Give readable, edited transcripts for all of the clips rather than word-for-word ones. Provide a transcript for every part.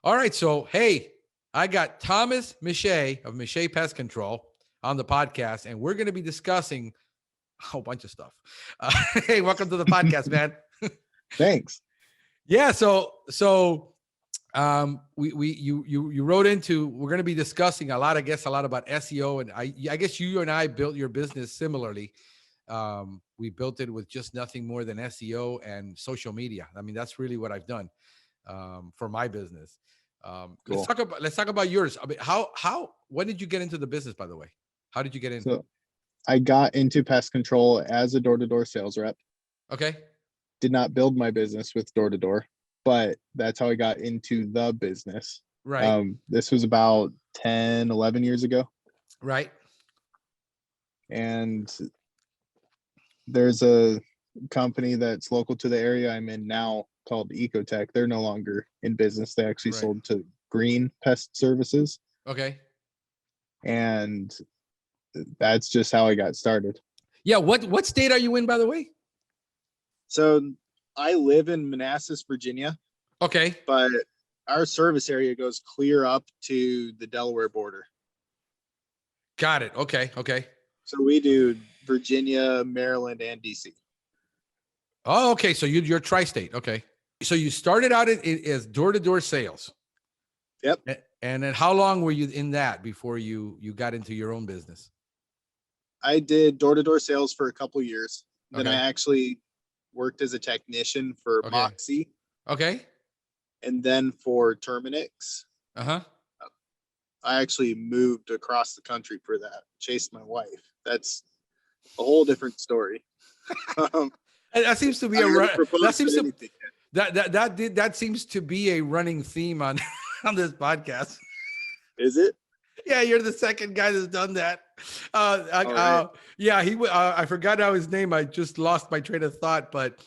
All right. So, hey, I got Thomas Miche of Miche Pest Control on the podcast, and we're going to be discussing a whole bunch of stuff. Hey, welcome to the podcast, man. Thanks. Yeah. You wrote into, we're going to be discussing a lot about SEO, and I guess you and I built your business similarly. We built it with just nothing more than SEO and social media. I mean, that's really what I've done for my business. Cool. Let's talk about yours. I mean, when did you get into the business, by the way? How did you get in? So I got into pest control as a door-to-door sales rep. Okay. Did not build my business with door-to-door, but that's how I got into the business. Right. This was about 10, 11 years ago. Right. And there's a company that's local to the area I'm in now called Ecotech. They're no longer in business. They actually sold to Green Pest Services. Okay. And that's just how I got started. Yeah. What state are you in, by the way? So I live in Manassas, Virginia. Okay. But our service area goes clear up to the Delaware border. Got it. Okay. Okay. So we do Virginia, Maryland, and DC. Oh, okay. So you're tri-state. Okay. So you started out as door-to-door sales. Yep. And then how long were you in that before you got into your own business? I did door-to-door sales for a couple years. Then Okay. I actually worked as a technician for Moxie. Okay. And then for Terminix. Uh-huh. I actually moved across the country for that. Chased my wife. That's a whole different story. That seems to be that seems to be a running theme on this podcast. Is it? Yeah, you're the second guy that's done that. Yeah, I forgot how his name. I just lost my train of thought, but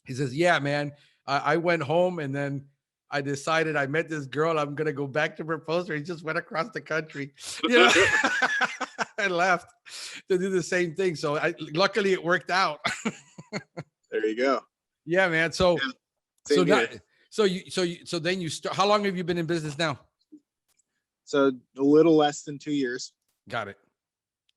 he says, "Yeah, man, I went home and then I decided I met this girl. I'm gonna go back to propose her. He just went across the country, you know, and left to do the same thing. So luckily it worked out." There you go. Yeah, man. So then you start. How long have you been in business now? So a little less than 2 years. Got it.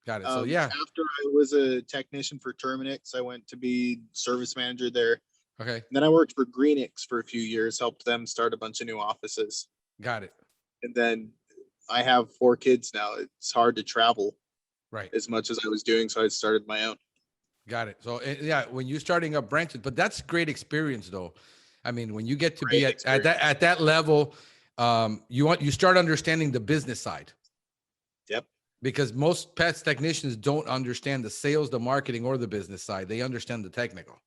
So yeah. After I was a technician for Terminix, I went to be service manager there. Okay. And then I worked for Greenix for a few years, helped them start a bunch of new offices. Got it. And then I have 4 kids now. It's hard to travel as much as I was doing, so I started my own. Got it. So yeah, when you're starting up branches, but that's great experience though. I mean, when you get to be at that level, you start understanding the business side. Yep. Because most pest technicians don't understand the sales, the marketing, or the business side. They understand the technical.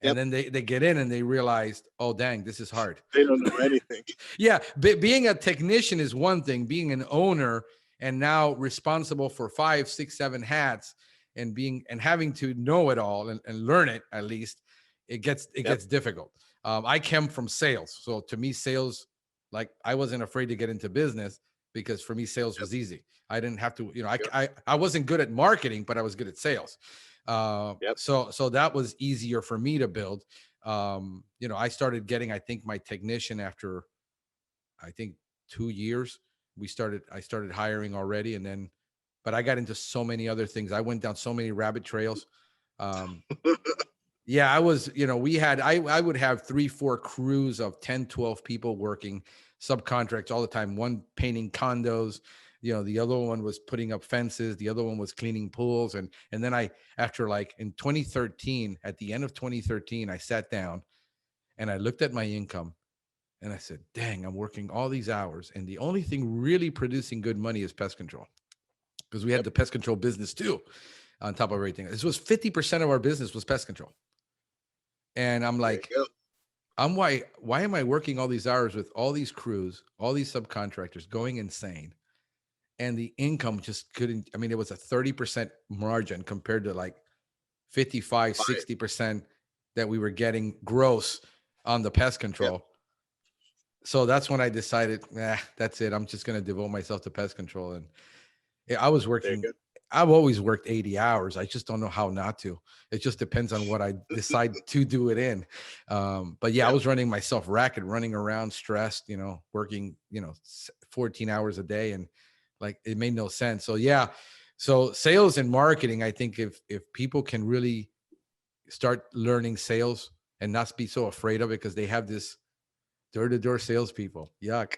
And then they get in and they realize, oh, dang, this is hard. They don't know anything. Yeah. Being a technician is one thing. Being an owner and now responsible for 5, 6, 7 hats and having to know it all and learn it, at least it gets difficult. I came from sales. So to me, sales, like I wasn't afraid to get into business because for me, sales was easy. I didn't have to, I wasn't good at marketing, but I was good at sales. So that was easier for me to build. I started getting, I think my technician after, 2 years, I started hiring already. And then, but I got into so many other things. I went down so many rabbit trails. Yeah, I was, I would have 3, 4 crews of 10, 12 people working subcontracts all the time. One painting condos, the other one was putting up fences. The other one was cleaning pools. And then after in 2013, at the end of 2013, I sat down and I looked at my income and I said, dang, I'm working all these hours. And the only thing really producing good money is pest control, because we had the pest control business too, on top of everything. This was 50% of our business was pest control. And I'm like, why am I working all these hours with all these crews, all these subcontractors going insane? And the income just couldn't, it was a 30% margin compared to 55, 60% that we were getting gross on the pest control. Yep. So that's when I decided, that's it. I'm just going to devote myself to pest control. And I was working I've always worked 80 hours. I just don't know how not to. It just depends on what I decide to do it in. But yeah, I was running myself ragged, running around stressed, working, 14 hours a day, and like, it made no sense. So yeah. So sales and marketing, I think if people can really start learning sales and not be so afraid of it, because they have this door-to-door salespeople. Yuck.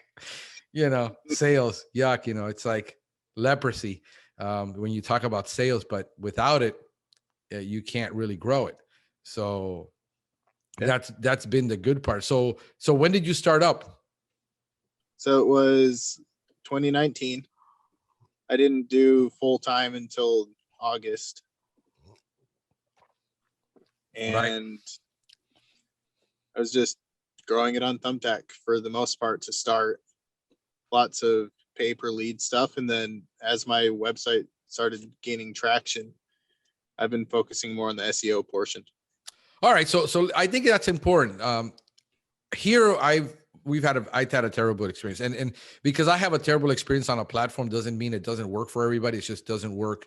Sales, yuck. It's like leprosy when you talk about sales, but without it, you can't really grow it. So that's been the good part. So when did you start up? So it was 2019. I didn't do full time until August. And Right. I was just growing it on Thumbtack for the most part to start. Lots of pay-per-lead stuff. And then as my website started gaining traction, I've been focusing more on the SEO portion. All right. So I think that's important. Here I've had a terrible experience. And because I have a terrible experience on a platform doesn't mean it doesn't work for everybody. It just doesn't work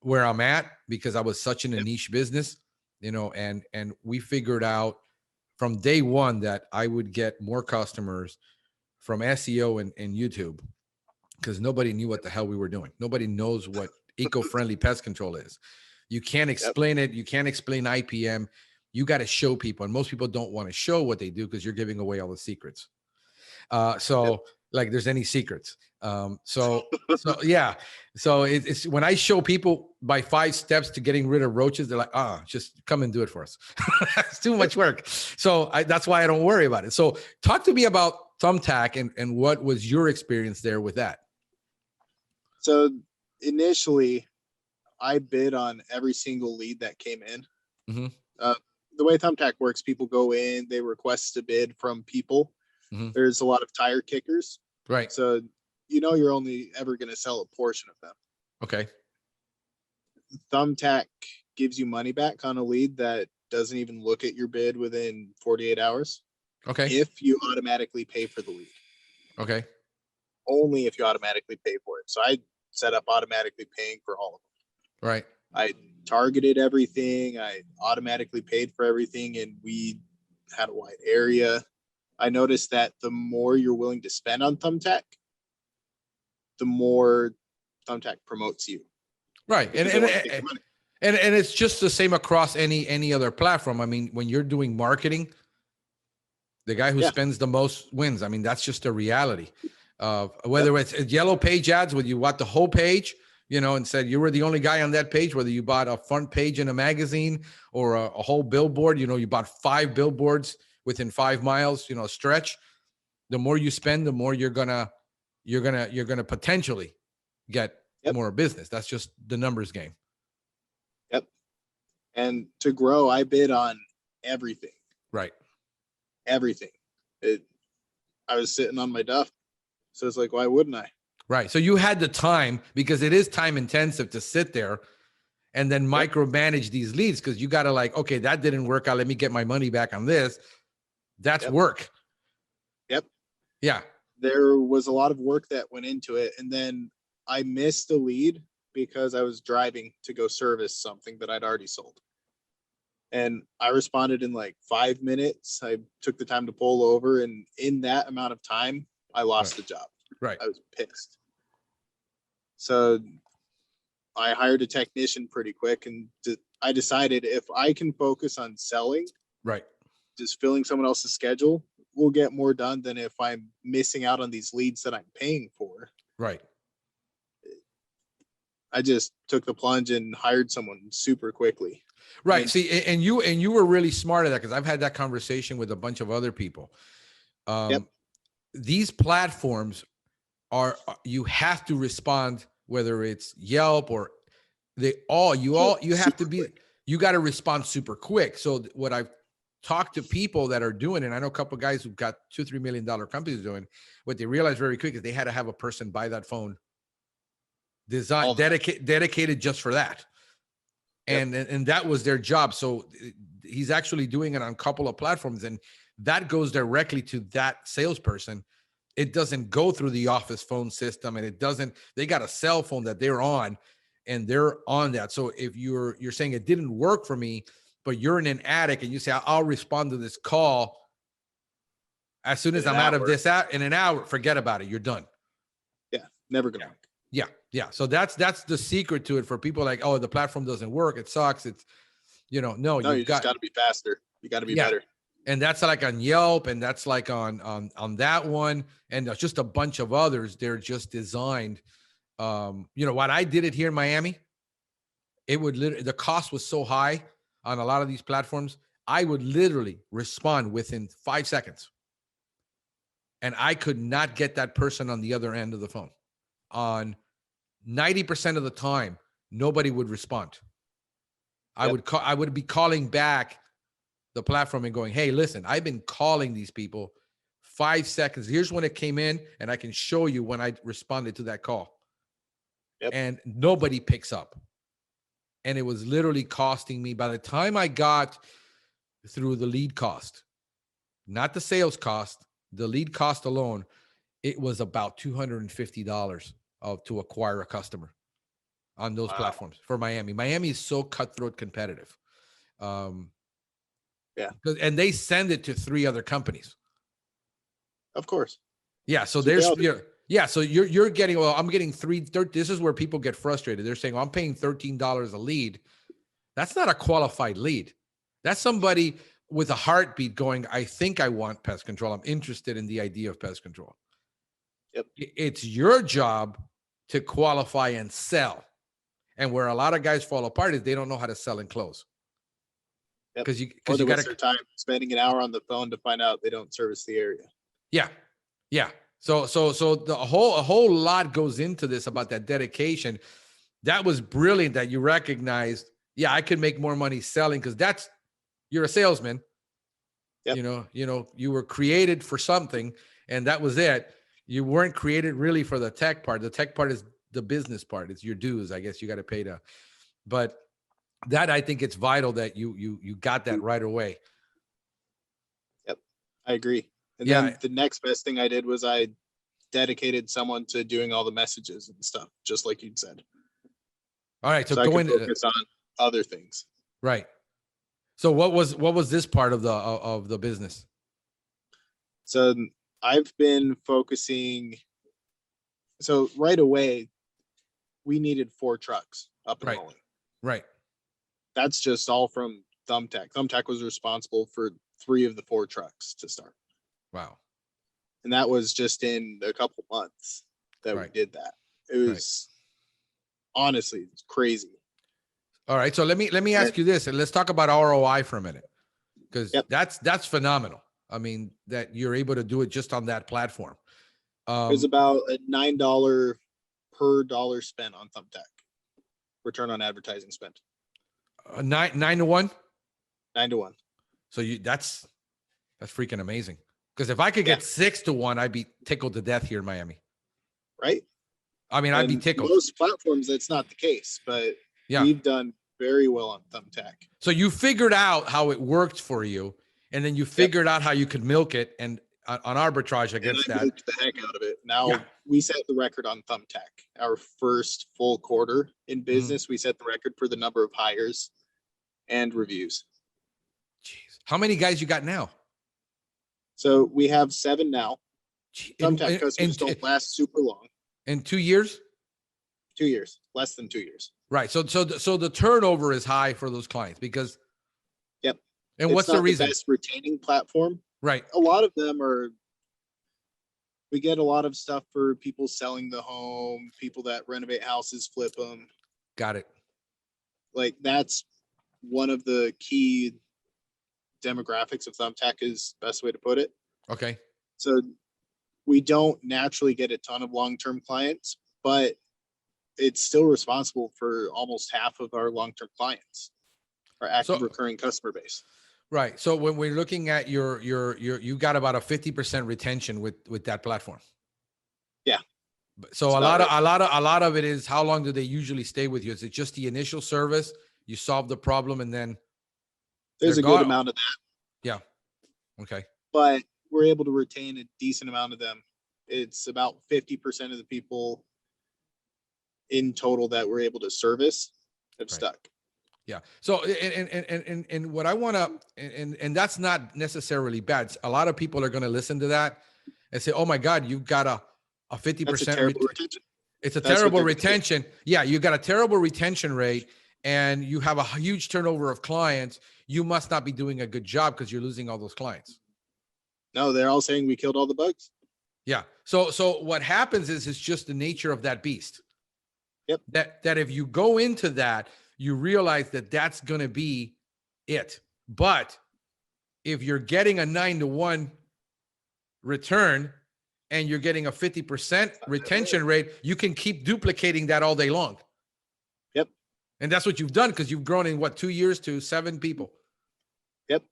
where I'm at, because I was such in a niche business, and we figured out from day one that I would get more customers from SEO and YouTube, because nobody knew what the hell we were doing. Nobody knows what eco-friendly pest control is. You can't explain it. You can't explain IPM. You got to show people. And most people don't want to show what they do because you're giving away all the secrets. Like there's any secrets. So yeah. So it's when I show people by 5 steps to getting rid of roaches, they're like, just come and do it for us. It's too much work. So that's why I don't worry about it. So talk to me about Thumbtack and what was your experience there with that? So initially, I bid on every single lead that came in. Mm-hmm. The way Thumbtack works, people go in, they request a bid from people. Mm-hmm. There's a lot of tire kickers. Right. So you're only ever going to sell a portion of them. Okay. Thumbtack gives you money back on a lead that doesn't even look at your bid within 48 hours. Okay. If you automatically pay for the lead. Okay. Only if you automatically pay for it. So I set up automatically paying for all of them. Right. I targeted everything. I automatically paid for everything, and we had a wide area. I noticed that the more you're willing to spend on Thumbtack, the more Thumbtack promotes you. Right. And it's just the same across any other platform. I mean, when you're doing marketing, the guy who spends the most wins. I mean, that's just a reality. Whether it's yellow page ads, whether you want the whole page, and said you were the only guy on that page, whether you bought a front page in a magazine or a whole billboard, you bought 5 billboards within 5 miles, stretch. The more you spend, the more you're gonna potentially get more business. That's just the numbers game. Yep. And to grow, I bid on everything. Right. Everything. I was sitting on my duff, so it's like, why wouldn't I? Right. So you had the time, because it is time intensive to sit there and then micromanage these leads, because you got to okay, that didn't work out. Let me get my money back on this. That's work. Yep. Yeah. There was a lot of work that went into it. And then I missed the lead because I was driving to go service something that I'd already sold. And I responded in 5 minutes. I took the time to pull over. And in that amount of time, I lost the job. Right. I was pissed. So I hired a technician pretty quick, and I decided if I can focus on selling, right, just filling someone else's schedule, we'll get more done than if I'm missing out on these leads that I'm paying for. Right. I just took the plunge and hired someone super quickly. Right. See, and you were really smart at that, because I've had that conversation with a bunch of other people. These platforms you have to respond, whether it's Yelp or you got to respond super quick. So what I've talked to people that are doing, and I know a couple of guys who've got $2-3 million companies doing, what they realized very quick is they had to have a person buy that phone designed, dedicated just for that. And that was their job. So he's actually doing it on a couple of platforms, and that goes directly to that salesperson. It doesn't go through the office phone system, and they got a cell phone that they're on, and they're on that. So if you're saying it didn't work for me, but you're in an attic and you say, I'll respond to this call as soon as I'm out of this in an hour, forget about it. You're done. Yeah. Never gonna work. Yeah. Yeah. So that's the secret to it for people like, oh, the platform doesn't work. It sucks. It's, no, you just got to be faster. You got to be better. And that's like on Yelp, and that's like on that one, and there's just a bunch of others. They're just designed. When I did it here in Miami, it would literally, the cost was so high on a lot of these platforms. I would literally respond within 5 seconds, and I could not get that person on the other end of the phone. On 90% of the time, nobody would respond. I would be calling back the platform and going, hey, listen, I've been calling these people 5 seconds. Here's when it came in, and I can show you when I responded to that call. And nobody picks up. And it was literally costing me, by the time I got through the lead cost, not the sales cost, the lead cost alone, it was about $250 to acquire a customer on those platforms for Miami. Miami is so cutthroat competitive. And they send it to 3 other companies. Of course. Yeah. So there's, so you're getting, well, I'm getting 3. This is where people get frustrated. They're saying, well, I'm paying $13 a lead. That's not a qualified lead. That's somebody with a heartbeat going, I think I want pest control. I'm interested in the idea of pest control. It's your job to qualify and sell. And where a lot of guys fall apart is they don't know how to sell and close. Because you waste their time spending an hour on the phone to find out they don't service the area. Yeah. Yeah. So a whole lot goes into this about that dedication. That was brilliant that you recognized, I could make more money selling, because you're a salesman. You were created for something, and that was it. You weren't created really for the tech part. The tech part is the business part. It's your dues, I guess you got to pay to, but that, I think it's vital that you got that right away. Yep. I agree. And then the next best thing I did was I dedicated someone to doing all the messages and stuff, just like you'd said. All right. So I could focus on other things. Right. So what was this part of the business? So I've been focusing. So right away, we needed 4 trucks up and rolling. Right. That's just all from Thumbtack. Thumbtack was responsible for 3 of the 4 trucks to start. Wow. And that was just in a couple months that we did that. It was honestly, it's crazy. All right. So let me ask you this, and let's talk about ROI for a minute, because that's phenomenal. I mean, that you're able to do it just on that platform. It was about a $9 per dollar spent on Thumbtack. Return on advertising spent. 9 to 1. 9 to 1. So that's freaking amazing. Because if I could get 6 to 1, I'd be tickled to death here in Miami. Right. I mean, I'd be tickled. Most platforms, that's not the case, but we've done very well on Thumbtack. So you figured out how it worked for you, and then you figured out how you could milk it, and on arbitrage against that. Milked the heck out of it. Now we set the record on Thumbtack. Our first full quarter in business, we set the record for the number of hires and reviews. Jeez. How many guys you got now? So we have 7 now. Thumbtack customers don't last super long. In 2 years? 2 years, less than 2 years. Right. So the turnover is high for those clients because. Yep. And what's the reason? The best retaining platform. Right. A lot of them are. We get a lot of stuff for people selling the home, people that renovate houses, flip them. Got it. Like that's one of the key demographics of Thumbtack, is best way to put it. Okay. So we don't naturally get a ton of long-term clients, but it's still responsible for almost half of our long-term clients, our active recurring customer base. Right. So when we're looking at you got about a 50% retention with that platform. Yeah. So a lot of it is, how long do they usually stay with you? Is it just the initial service? You solve the problem and then there's a good amount of that. Yeah. Okay. But we're able to retain a decent amount of them. It's about 50% of the people in total that we're able to service have Right. stuck. Yeah. So, and what I want to, and that's not necessarily bad. A lot of people are going to listen to that and say, "Oh my God, you've got a That's a 50% terrible retention. It's a That's what terrible they're gonna do. retention. Yeah, you got a terrible retention rate, and you have a huge turnover of clients. You must not be doing a good job because you're losing all those clients." No, they're all saying we killed all the bugs. Yeah. So what happens is it's just the nature of that beast. Yep. That if you go into that, you realize that that's going to be it. But if you're getting a 9-to-1 return and you're getting a 50% retention rate, you can keep duplicating that all day long. Yep. And that's what you've done, because you've grown in 2 years to 7 people. Yep.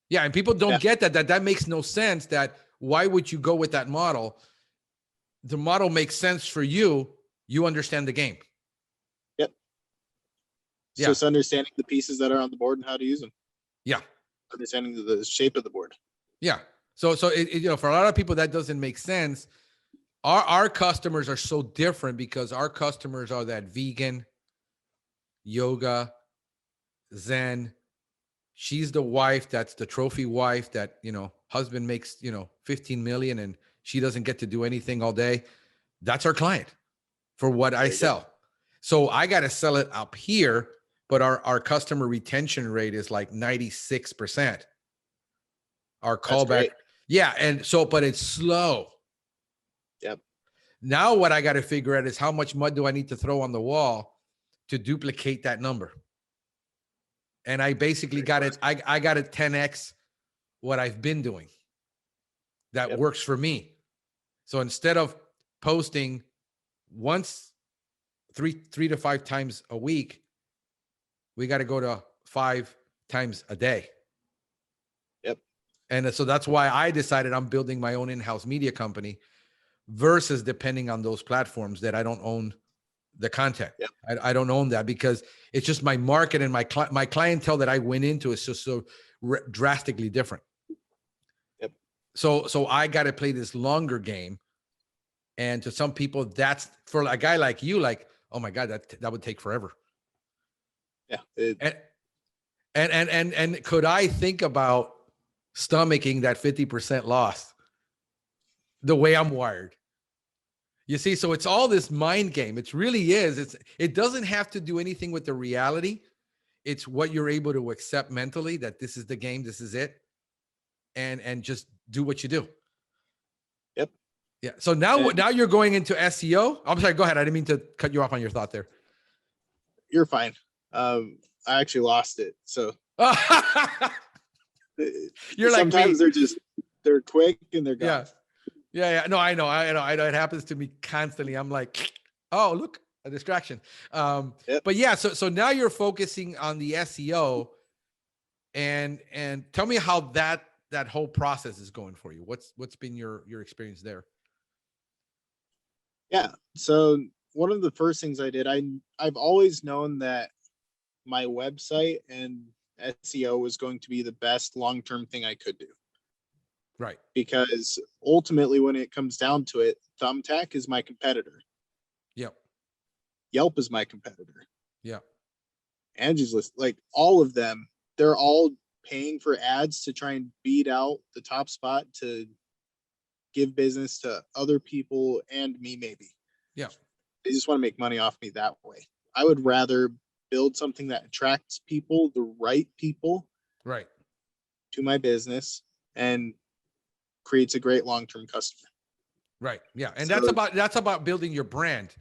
Yeah. And people don't get that makes no sense. That why would you go with that model? The model makes sense for you. You understand the game. Yep. It's just understanding the pieces that are on the board and how to use them. Yeah. Understanding the shape of the board. Yeah. So for a lot of people that doesn't make sense. Our customers are so different because our customers are that vegan, yoga, Zen. She's the wife that's the trophy wife that, husband makes, 15 million and she doesn't get to do anything all day. That's our client for what I sell. So I got to sell it up here, but our customer retention rate is like 96%. Our callback. Yeah. And so, but it's slow. Yep. Now what I got to figure out is how much mud do I need to throw on the wall to duplicate that number? And I basically got it. I got it 10x what I've been doing. That works for me. So instead of posting once, three to 5 times a week, we got to go to 5 times a day. Yep. And so that's why I decided I'm building my own in-house media company versus depending on those platforms that I don't own the content. Yep. I don't own that because it's just my market and my clientele that I went into is just so drastically different. Yep. So I got to play this longer game. And to some people, that's for a guy like you, like, oh my God, that would take forever. Yeah. And could I think about stomaching that 50% loss the way I'm wired? You see, so it's all this mind game. It really is. It doesn't have to do anything with the reality. It's what you're able to accept mentally, that this is the game, this is it. And just do what you do. Yep. Yeah. So now you're going into SEO. I'm sorry, go ahead. I didn't mean to cut you off on your thought there. You're fine. I actually lost it. So you're like, sometimes they're quick and they're gone. Yeah. No, I know. It happens to me constantly. I'm like, oh, look, a distraction. But yeah, so now you're focusing on the SEO, and tell me how that whole process is going for you. What's been your experience there? Yeah. So one of the first things I did, I've always known that my website and SEO was going to be the best long-term thing I could do. Right. Because ultimately, when it comes down to it, Thumbtack is my competitor. Yep. Yelp is my competitor. Yeah. Angie's List, like all of them, they're all paying for ads to try and beat out the top spot to give business to other people and me, maybe. Yeah. They just want to make money off me that way. I would rather build something that attracts people, the right people, right, to my business and creates a great long-term customer. Right. Yeah. And so, that's about building your brand.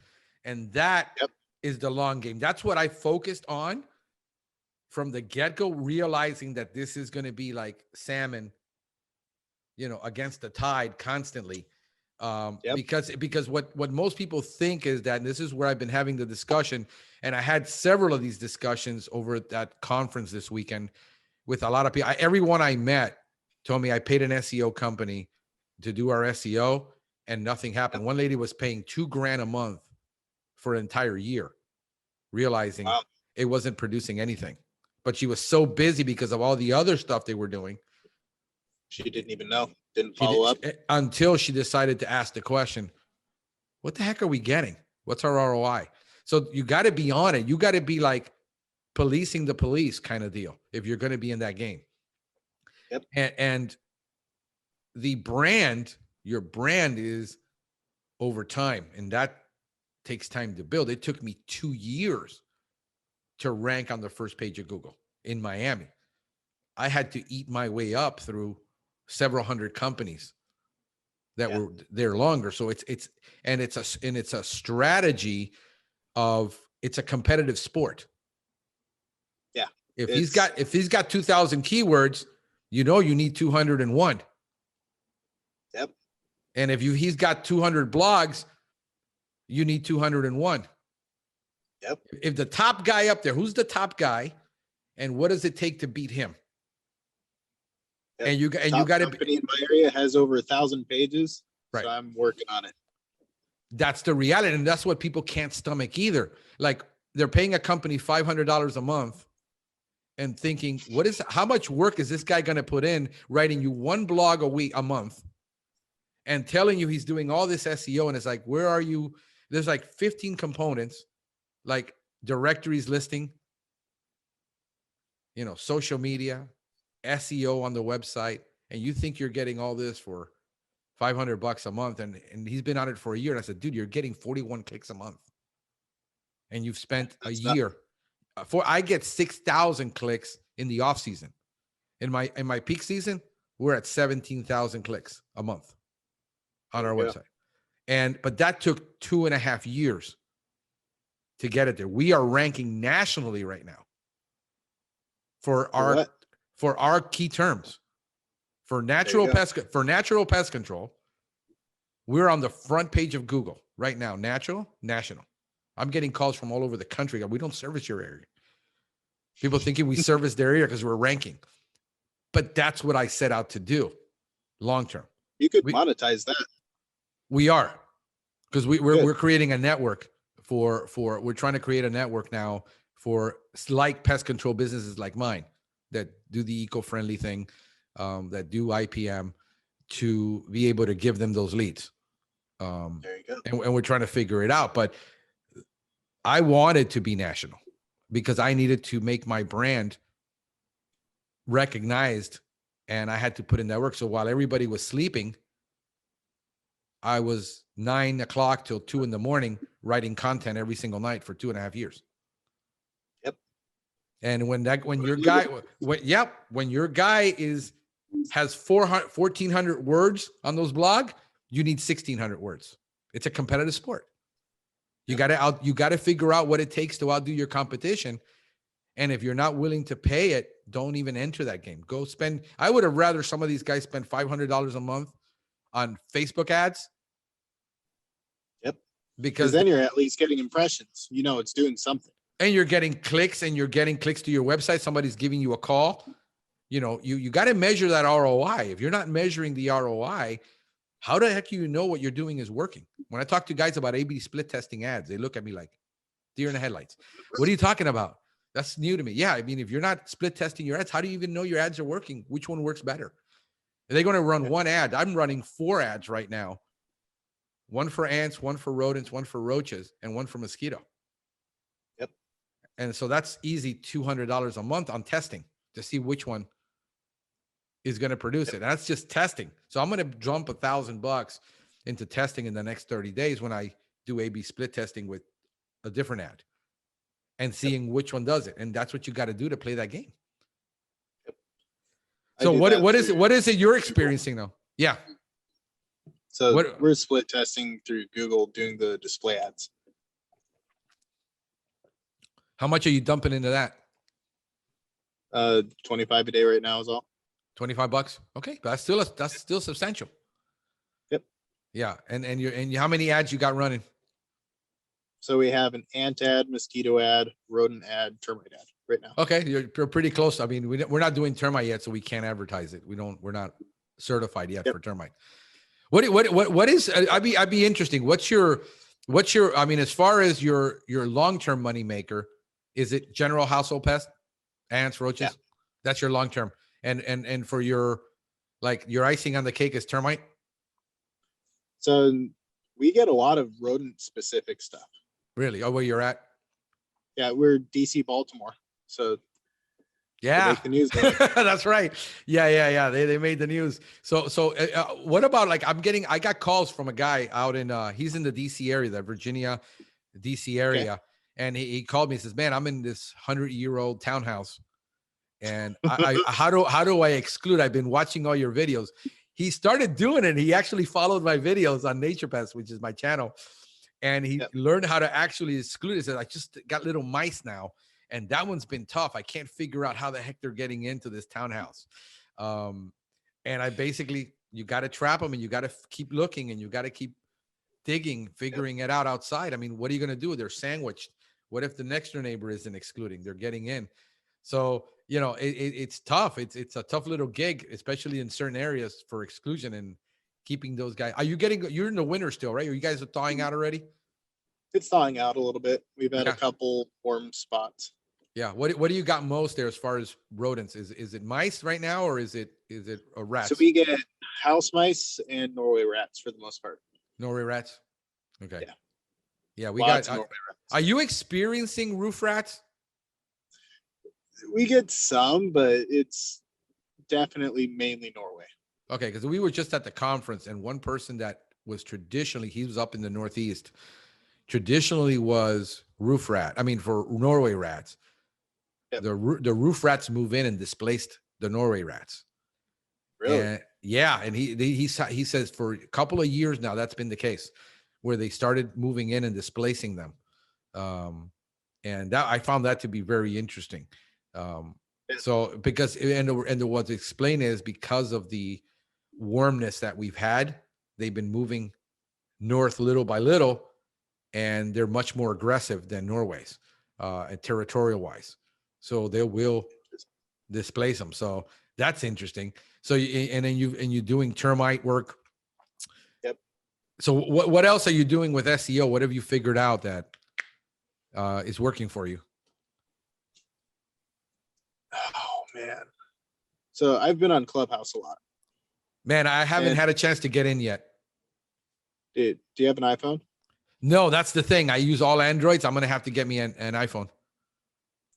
And that is the long game. That's what I focused on from the get-go, realizing that this is going to be like salmon, against the tide constantly. Because what most people think is that, and this is where I've been having the discussion, and I had several of these discussions over at that conference this weekend with a lot of people. Everyone I met told me I paid an SEO company to do our SEO and nothing happened. One lady was paying $2,000 a month for an entire year, realizing it wasn't producing anything, but she was so busy because of all the other stuff they were doing. She didn't even know, didn't follow up until she decided to ask the question, what the heck are we getting? What's our ROI? So you got to be on it. You got to be like policing the police kind of deal if you're going to be in that game. Yep. And the brand, your brand is over time, and that takes time to build. It took me 2 years to rank on the first page of Google in Miami. I had to eat my way up through several hundred companies that were there longer. So it's a strategy of, it's a competitive sport. Yeah. If he's got 2,000 keywords, you need 201. Yep. And if he's got 200 blogs, you need 201. Yep. If the top guy up there, who's the top guy, and what does it take to beat him? Yep. And you got to company in my area has over 1,000 pages. Right. So I'm working on it. That's the reality. And that's what people can't stomach either. Like, they're paying a company $500 a month and thinking, how much work is this guy going to put in writing you one blog a month and telling you he's doing all this SEO? And it's like, where are you? There's like 15 components, like directories listing, social media, SEO on the website. And you think you're getting all this for $500 a month. And he's been on it for a year. And I said, dude, you're getting 41 clicks a month. And you've spent a year. I get 6,000 clicks in the off season. In my peak season, we're at 17,000 clicks a month on our website. But that took 2.5 years to get it there. We are ranking nationally right now for our key terms. For natural pest control, we're on the front page of Google right now. National. I'm getting calls from all over the country. We don't service your area. People thinking we service their area because we're ranking. But that's what I set out to do long term. You could monetize that. We are, because we're creating a network we're trying to create a network now for like pest control businesses like mine that do the eco-friendly thing, that do IPM, to be able to give them those leads. There you go. And we're trying to figure it out. But I wanted to be national because I needed to make my brand recognized, and I had to put in that work. So while everybody was sleeping, I was 9 o'clock till 2 in.the.morning writing content every single night for 2.5 years. Yep. And when your guy has 1,400 words on those blog, you need 1,600 words. It's a competitive sport. You got to figure out what it takes to outdo your competition. And if you're not willing to pay it, don't even enter that game. Go spend. I would have rather some of these guys spend $500 a month on Facebook ads. Yep. Because then you're at least getting impressions. It's doing something. And you're getting clicks, and you're getting clicks to your website. Somebody's giving you a call. You got to measure that ROI. If you're not measuring the ROI, how the heck do you know what you're doing is working? When I talk to guys about A/B split testing ads, they look at me like deer in the headlights. What are you talking about? That's new to me. Yeah, I mean, if you're not split testing your ads, how do you even know your ads are working? Which one works better? Are they going to run one ad? I'm running 4 ads right now. One for ants, one for rodents, one for roaches, and one for mosquito. Yep. And so that's easy $200 a month on testing to see which one is going to produce it. That's just testing. So I'm going to jump $1,000 into testing in the next 30 days when I do A/B split testing with a different ad and seeing which one does it. And that's what you got to do to play that game. Yep. So what is it you're experiencing though? Yeah. So we're split testing through Google, doing the display ads. How much are you dumping into that? 25 a day right now is all. $25. Okay, but that's still substantial. Yep. Yeah, and how many ads you got running? So we have an ant ad, mosquito ad, rodent ad, termite ad right now. Okay, you're pretty close. I mean, we're not doing termite yet, so we can't advertise it. We're not certified yet for termite. What is? I'd be interesting. What's your? I mean, as far as your long-term money maker, is it general household pest, ants, roaches? Yeah. That's your long-term. And for your icing on the cake is termite? So we get a lot of rodent specific stuff. Really? Oh, where you're at? Yeah, we're DC, Baltimore, so they Yeah, make the news. that's right. Yeah. They made the news. So what about like I got calls from a guy out in he's in the DC area, the Virginia, DC area, Okay. and he called me and says, "Man, I'm in this 100-year-old townhouse, and how do I exclude? I've been watching all your videos." He started doing it. He actually followed my videos on Nature Pest, which is my channel, and he Yep. learned how to actually exclude it. He said, "I just got little mice now." And that one's been tough. I can't figure out how the heck they're getting into this townhouse. And I basically, you got to trap them and you got to keep looking and you got to keep digging, figuring it out outside. I mean, what are you going to do? They're sandwiched. What if the next door neighbor isn't excluding? They're getting in. So, it's tough. It's a tough little gig, especially in certain areas for exclusion and keeping those guys. You're in the winter still, right? Are you guys thawing out already? It's thawing out a little bit. We've had Yeah. a couple warm spots. Yeah. What do you got most there as far as rodents? Is it mice right now or is it a rats? So we get house mice and Norway rats for the most part. Norway rats? Okay. Yeah. Yeah, we Lots got of Norway rats. Are you experiencing roof rats? We get some, but it's definitely mainly Norway. Okay, because we were just at the conference and one person that was he was up in the Northeast, traditionally was roof rat. I mean, for Norway rats. Yep. The roof rats move in and displaced the Norway rats. Really? And he says for a couple of years now that's been the case, where they started moving in and displacing them, and that I found that to be very interesting. So because and what's explained is because of the warmness that we've had, they've been moving north little by little, and they're much more aggressive than Norway's, and territorial wise. So they will displace them. So that's interesting. So you're doing termite work. Yep. So what else are you doing with SEO? What have you figured out that is working for you? Oh man. So I've been on Clubhouse a lot. Man, I haven't had a chance to get in yet. Do you have an iPhone? No, that's the thing. I use all Androids. I'm going to have to get me an iPhone.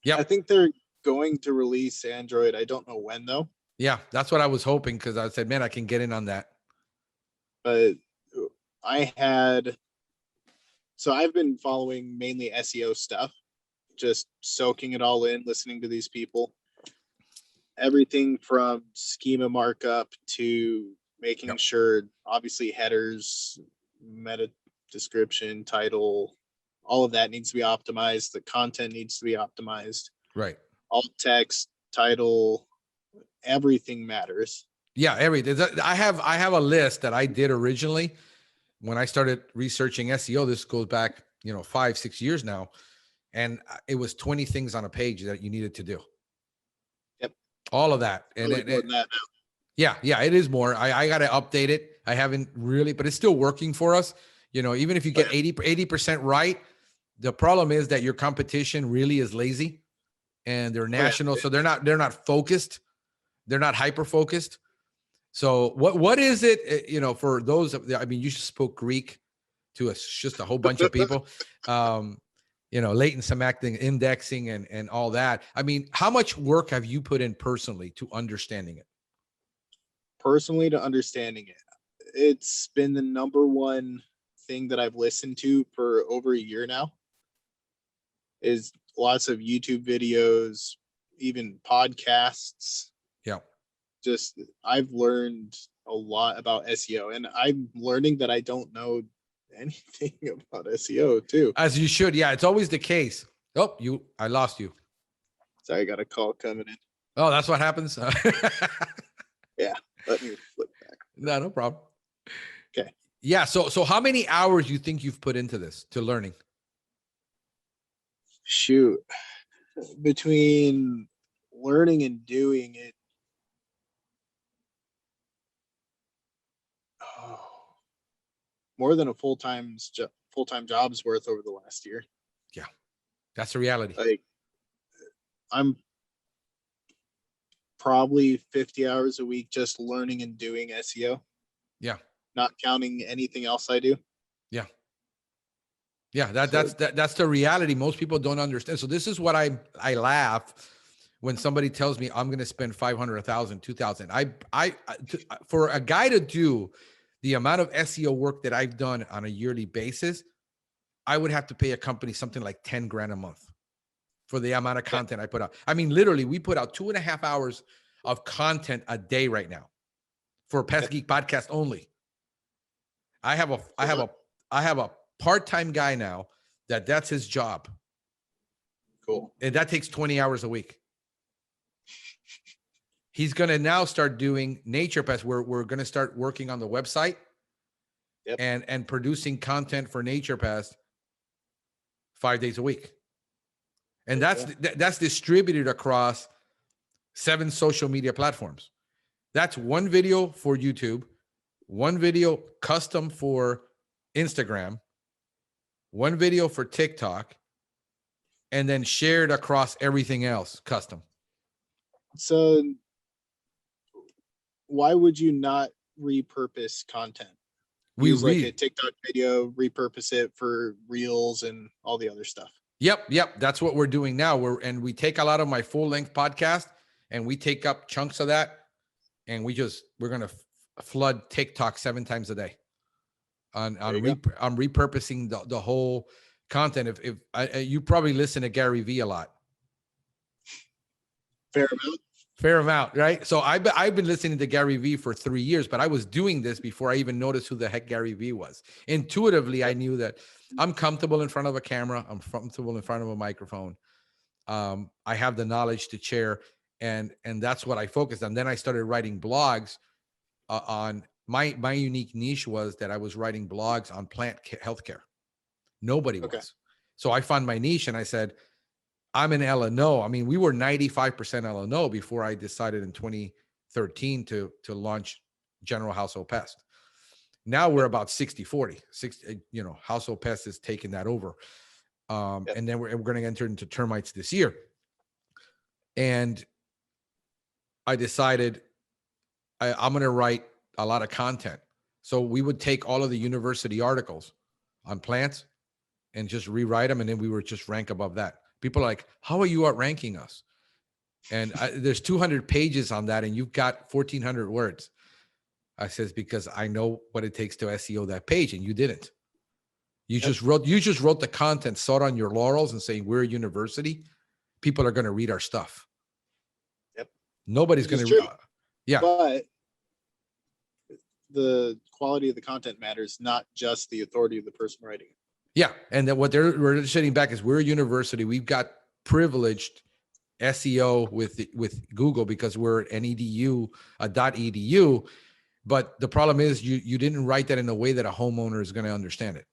Yeah. I think they're going to release Android. I don't know when though. Yeah, that's what I was hoping, because I said, man, I can get in on that. But so I've been following mainly SEO stuff, just soaking it all in, listening to these people. Everything from schema markup to making sure, obviously, headers, meta description, title, all of that needs to be optimized. The content needs to be optimized. Right. Alt text, title, everything matters. Yeah, everything. I have a list that I did originally when I started researching SEO. This goes back, 5-6 years now, and it was 20 things on a page that you needed to do. Yep. All of that. And more than that now. Yeah, it is more. I got to update it. I haven't really, but it's still working for us. Even if you get 80% right, the problem is that your competition really is lazy, and they're national, so they're not focused. They're not hyper focused. So what is it, for those, you just spoke Greek to just a whole bunch of people, latent semantic indexing and all that. I mean, how much work have you put in personally to understanding it? Personally, to understanding it, it's been the number one thing that I've listened to for over a year now, is lots of YouTube videos, even podcasts. Yeah. Just, I've learned a lot about SEO, and I'm learning that I don't know anything about SEO too. As you should. Yeah, it's always the case. Oh, I lost you. Sorry, I got a call coming in. Oh, that's what happens. Yeah, let me flip back. No problem. Okay. Yeah. So how many hours do you think you've put into this, to learning? Shoot, between learning and doing it, more than a full-time job's worth over the last year. Yeah, that's the reality. Like, I'm probably 50 hours a week just learning and doing SEO. Yeah. Not counting anything else I do. Yeah. Yeah, that's the reality. Most people don't understand. So this is what I laugh when somebody tells me I'm going to spend 500, 1,000, 2,000. For a guy to do the amount of SEO work that I've done on a yearly basis, I would have to pay a company something like 10 grand a month for the amount of content I put out. I mean, literally, we put out 2.5 hours of content a day right now for Pestgeek podcast only. I have a part-time guy now that's his job. Cool. And that takes 20 hours a week. He's going to now start doing Nature Pest. We're going to start working on the website and producing content for Nature Pest 5 days a week. And that's distributed across 7 social media platforms. That's one video for YouTube, one video custom for Instagram, one video for TikTok, and then shared across everything else custom. So why would you not repurpose content? Use like a TikTok video, repurpose it for reels and all the other stuff. Yep. That's what we're doing now. We take a lot of my full-length podcast and we take up chunks of that, and we're going to flood TikTok 7 times a day. I'm repurposing the whole content. If you probably listen to Gary Vee a lot. Fair amount, right? So I've been listening to Gary Vee for 3 years, but I was doing this before I even noticed who the heck Gary Vee was. Intuitively, I knew that I'm comfortable in front of a camera. I'm comfortable in front of a microphone. I have the knowledge to share, and that's what I focused on. Then I started writing blogs on my unique niche was that I was writing blogs on plant healthcare. Nobody was. So I found my niche, and I said, I'm in LNO. I mean, we were 95% LNO before I decided in 2013 to launch General Household Pest. Now we're about 60-40. Household Pest is taking that over. And then we're going to enter into termites this year. And I decided I'm going to write a lot of content. So we would take all of the university articles on plants and just rewrite them. And then we would just rank above that. People are like, how are you outranking us? And there's 200 pages on that, and you've got 1,400 words. I says, because I know what it takes to SEO that page, and you didn't. You just wrote the content, sat on your laurels and saying, we're a university. People are going to read our stuff. Yep. Nobody's going to read. But the quality of the content matters, not just the authority of the person writing it. Yeah. And then what we're sitting back is we're a university. We've got privileged SEO with Google because we're an edu, a .edu. But the problem is you didn't write that in a way that a homeowner is going to understand it.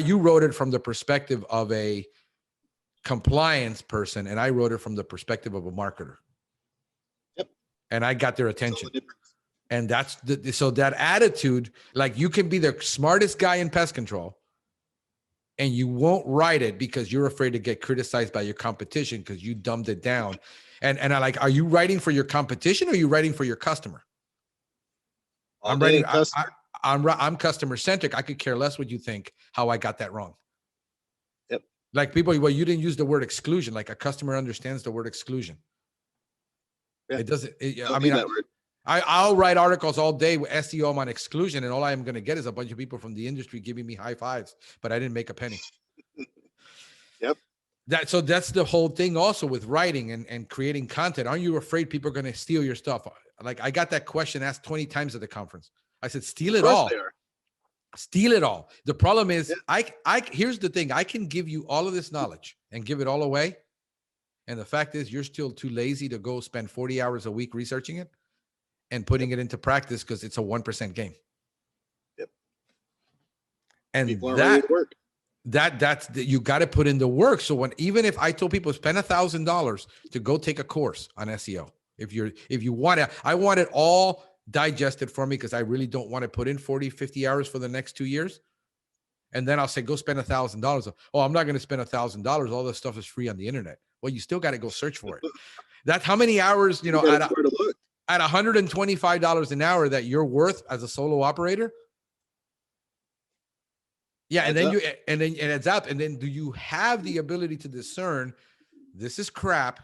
You wrote it from the perspective of a compliance person, and I wrote it from the perspective of a marketer. Yep. And I got their attention. And that's so that attitude, like you can be the smartest guy in pest control and you won't write it because you're afraid to get criticized by your competition because you dumbed it down. And I like, are you writing for your competition or are you writing for your customer? I'm customer centric. I could care less what you think, how I got that wrong. Yep. Like people, well, you didn't use the word exclusion. Like a customer understands the word exclusion. Yeah. It doesn't, I'll write articles all day with SEO on exclusion, and all I'm going to get is a bunch of people from the industry giving me high fives, but I didn't make a penny. Yep. So that's the whole thing also with writing and creating content. Aren't you afraid people are going to steal your stuff? Like I got that question asked 20 times at the conference. I said, steal it all. Steal it all. The problem is here's the thing. I can give you all of this knowledge and give it all away. And the fact is you're still too lazy to go spend 40 hours a week researching it and putting it into practice because it's a 1% game. Yep. And that's you got to put in the work. So even if I told people spend $1,000 to go take a course on SEO, if you want it, I want it all digested for me because I really don't want to put in 40, 50 hours for the next 2 years. And then I'll say, go spend $1,000. Oh, I'm not going to spend $1,000. All this stuff is free on the internet. Well, you still got to go search for it. That's how many hours, at $125 an hour that you're worth as a solo operator. Yeah, and Adds then up. and then it adds up, and then do you have the ability to discern this is crap,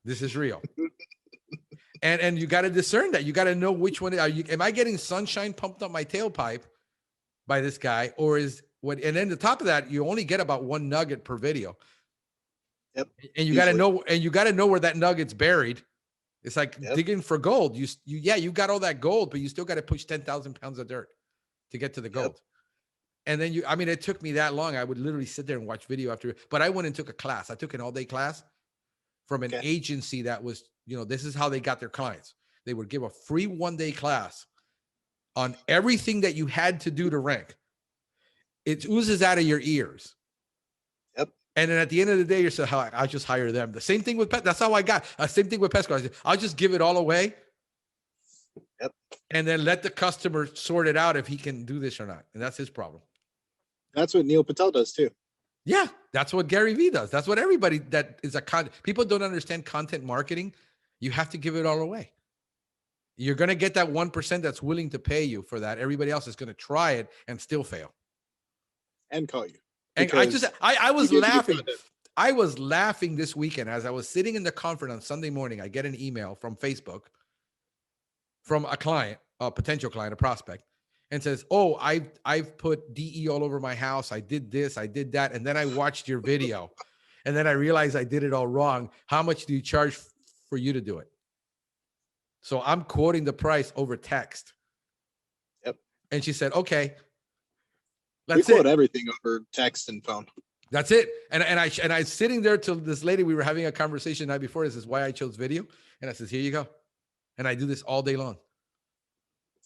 this is real? And you got to discern that. You got to know which one are you. Am I getting sunshine pumped up my tailpipe by this guy, or is what? And then the top of that, you only get about one nugget per video, Yep. and you got to Usually. know, and you got to know where that nugget's buried. It's like Yep. digging for gold. You got all that gold, but you still got to push 10,000 pounds of dirt to get to the gold. Yep. And then I mean, it took me that long. I would literally sit there and watch video after, but I went and took a class. I took an all-day class from an agency that was, this is how they got their clients. They would give a free one-day class on everything that you had to do to rank. It oozes out of your ears. Yep. And then at the end of the day, you're saying, I'll just hire them. The same thing with pet. That's how I got. Same thing with Pest Control. I'll just give it all away. Yep. And then let the customer sort it out if he can do this or not. And that's his problem. That's what Neil Patel does too. Yeah, that's what Gary Vee does. That's what everybody that is people don't understand content marketing. You have to give it all away. You're going to get that 1% that's willing to pay you for that. Everybody else is going to try it and still fail. And call you. And I was laughing. I was laughing this weekend as I was sitting in the conference on Sunday morning. I get an email from Facebook from a client, a potential client, a prospect, and says, "Oh, I've put DE all over my house. I did this, I did that, and then I watched your video, and then I realized I did it all wrong. How much do you charge for you to do it?" So I'm quoting the price over text. Yep. And she said, "Okay." We quote everything over text and phone. That's it. And I was sitting there till this lady, we were having a conversation the night before. This is why I chose video. And I says, "Here you go." And I do this all day long.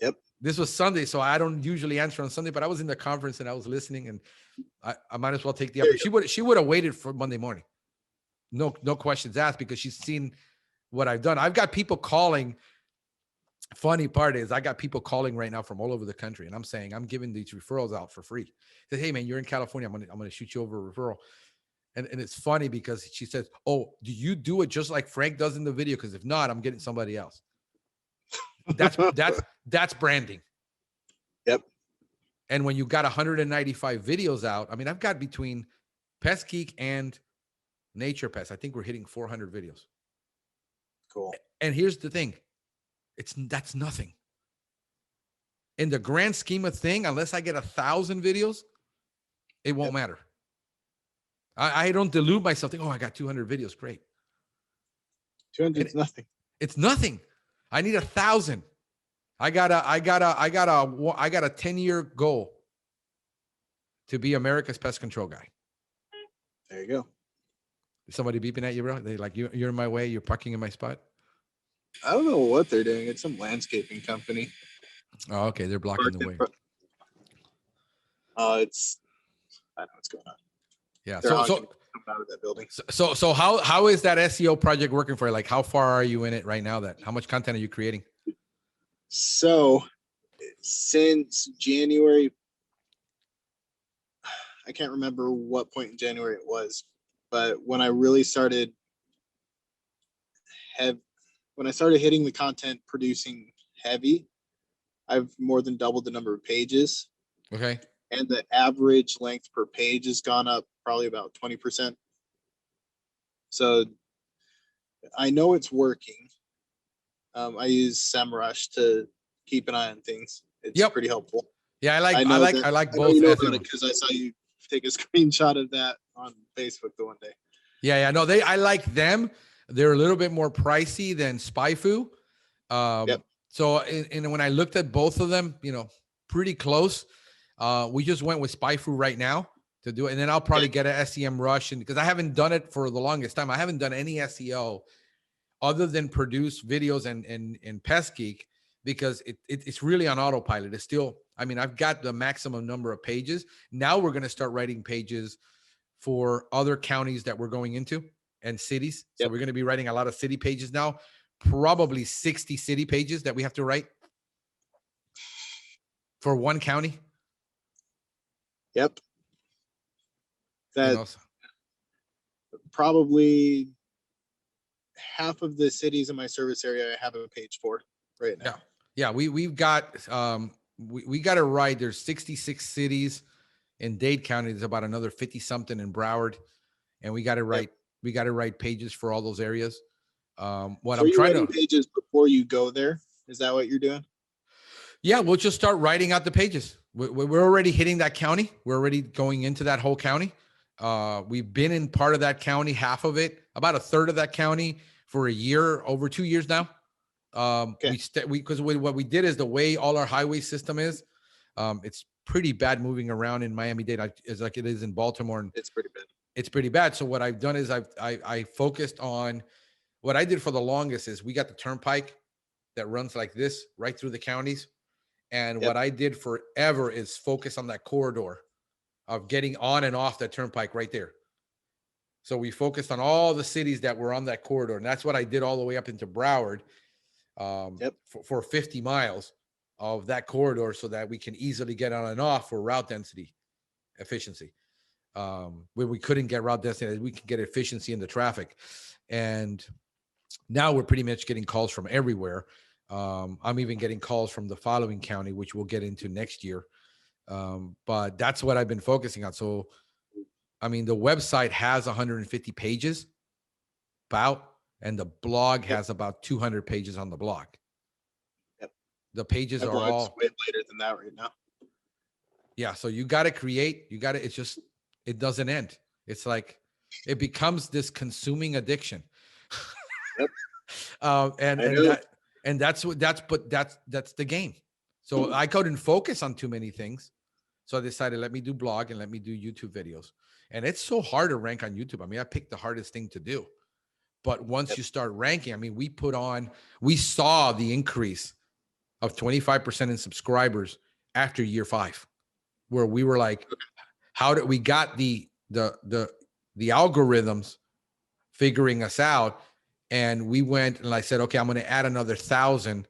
Yep. This was Sunday, so I don't usually answer on Sunday, but I was in the conference and I was listening, and I might as well take the opportunity. She would have waited for Monday morning. No questions asked, because she's seen what I've done. I've got people calling. Funny part is I got people calling right now from all over the country, and I'm saying I'm giving these referrals out for free. Say, "Hey man, you're in California. I'm gonna shoot you over a referral." And it's funny because she says, "Oh, do you do it just like Frank does in the video? Because if not, I'm getting somebody else." That's branding. Yep. And when you got 195 videos out, I mean, I've got between Pestgeek and Nature Pest, I think we're hitting 400 videos. Cool. And here's the thing. That's nothing. In the grand scheme of thing, unless I get 1,000 videos, it won't matter. I don't delude myself thinking, "Oh, I got 200 videos. Great." 200 is nothing. It's nothing. I need 1,000. I got a 10-year goal to be America's pest control guy. There you go. Is somebody beeping at you, bro? They like, you're in my way. You're parking in my spot. I don't know what they're doing. It's some landscaping company. Oh, okay. They're blocking the way. I know what's going on. Yeah. They're So coming out of that building. So how is that SEO project working for you? Like, how far are you in it right now? How much content are you creating? So since January, I can't remember what point in January it was, but when I really started hitting the content producing heavy, I've more than doubled the number of pages. Okay. And the average length per page has gone up probably about 20%. So I know it's working. I use SEMrush to keep an eye on things. It's pretty helpful. Yeah, I like both. You know about it because I saw you take a screenshot of that on Facebook the one day. Yeah. No, I like them. They're a little bit more pricey than SpyFu. So, and when I looked at both of them, pretty close. We just went with SpyFu right now to do it, and then I'll probably get a SEMrush, and because I haven't done it for the longest time. I haven't done any SEO other than produce videos and Pestgeek, because it's really on autopilot. It's still, I mean, I've got the maximum number of pages. Now we're going to start writing pages for other counties that we're going into and cities. So we're going to be writing a lot of city pages now, probably 60 city pages that we have to write for one county. Yep. That probably half of the cities in my service area I have a page for right now. Yeah. We've got we got to write. There's 66 cities In Dade County, there's about another 50 something in Broward, and we got to write pages for all those areas. What So I'm are you trying writing to pages before you go there? Is that what you're doing? Yeah, we'll just start writing out the pages. We're already hitting that county. We're already going into that whole county. We've been in part of that county, half of it, about a third of that county for a year, over 2 years now. Okay. Because what we did is the way all our highway system is, it's pretty bad moving around in Miami-Dade. It's like it is in Baltimore, and It's pretty bad. it's pretty bad. So what I've done is I focused on what I did for the longest is we got the turnpike that runs like this right through the counties. And what I did forever is focus on that corridor of getting on and off that turnpike right there. So we focused on all the cities that were on that corridor. And that's what I did all the way up into Broward for 50 miles of that corridor so that we can easily get on and off for route density efficiency. Where we couldn't get route density, we could get efficiency in the traffic. And now we're pretty much getting calls from everywhere. I'm even getting calls from the following county, which we'll get into next year. But that's what I've been focusing on. So, I mean, the website has 150 pages and the blog has about 200 pages on the blog. The pages are all way later than that right now. Yeah. So you got to create, it doesn't end. It's like, it becomes this consuming addiction. And that's the game. So I couldn't focus on too many things. So I decided, let me do blog and let me do YouTube videos. And it's so hard to rank on YouTube. I mean, I picked the hardest thing to do. But once you start ranking, I mean, we saw the increase of 25% in subscribers after year 5, where we were like, how did we got the algorithms figuring us out? And we went and I said, okay, I'm going to add another 1,000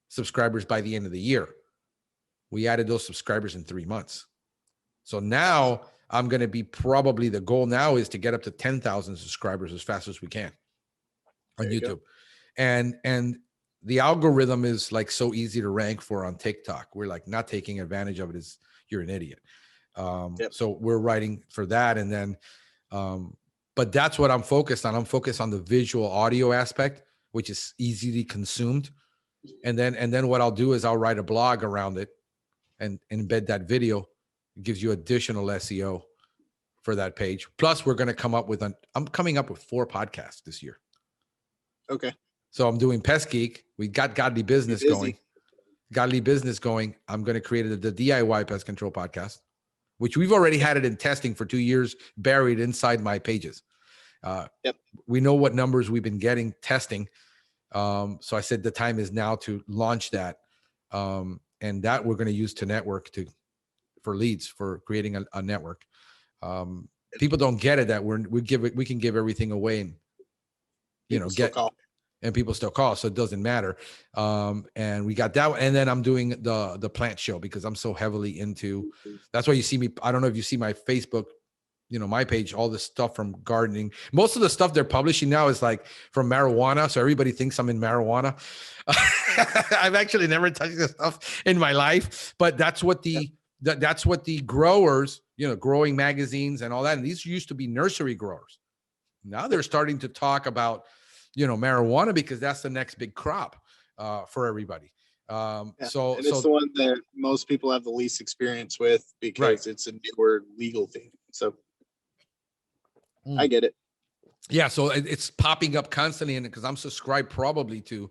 subscribers by the end of the year. We added those subscribers in 3 months. So now I'm going to be probably the goal now is to get up to 10,000 subscribers as fast as we can on YouTube. And the algorithm is like so easy to rank for on TikTok. We're like not taking advantage of it. You're an idiot. So we're writing for that. And then, but that's what I'm focused on. I'm focused on the visual audio aspect, which is easily consumed. And then what I'll do is I'll write a blog around it and embed that video. It gives you additional SEO for that page. Plus we're going to I'm coming up with 4 podcasts this year. Okay. So I'm doing Pestgeek. We got Godly Business going. I'm going to create the DIY Pest Control podcast, which we've already had it in testing for 2 years, buried inside my pages. We know what numbers we've been getting testing. So I said the time is now to launch that. And that we're going to use to network for leads, for creating a network. People don't get it that we can give everything away and, and people still call. So it doesn't matter. And we got that one. And then I'm doing the plant show because I'm so heavily into, that's why you see me. I don't know if you see my Facebook, my page, all this stuff from gardening. Most of the stuff they're publishing now is like from marijuana. So everybody thinks I'm in marijuana. I've actually never touched this stuff in my life, but that's what that's what the growers, growing magazines and all that. And these used to be nursery growers. Now they're starting to talk about, marijuana because that's the next big crop for everybody. It's the one that most people have the least experience with because it's a newer legal thing. So I get it. Yeah. So it's popping up constantly. And because I'm subscribed probably to,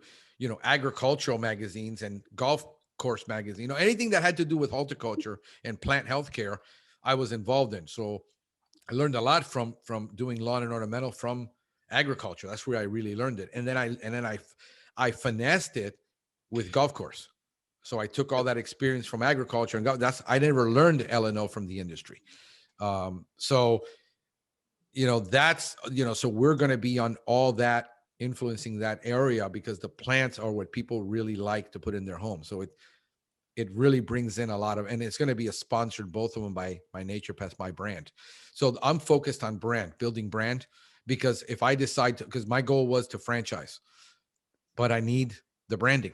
agricultural magazines and golf course magazine, anything that had to do with horticulture and plant healthcare, I was involved in. So I learned a lot from doing lawn and ornamental from agriculture. That's where I really learned it. And then I finessed it with golf course. So I took all that experience from agriculture and I never learned L&O from the industry. So we're going to be on all that, influencing that area because the plants are what people really like to put in their home. So it really brings in a lot of, and it's going to be a sponsored, both of them by Nature Pest, my brand. So I'm focused on building brand, because if I decide to, because my goal was to franchise, but I need the branding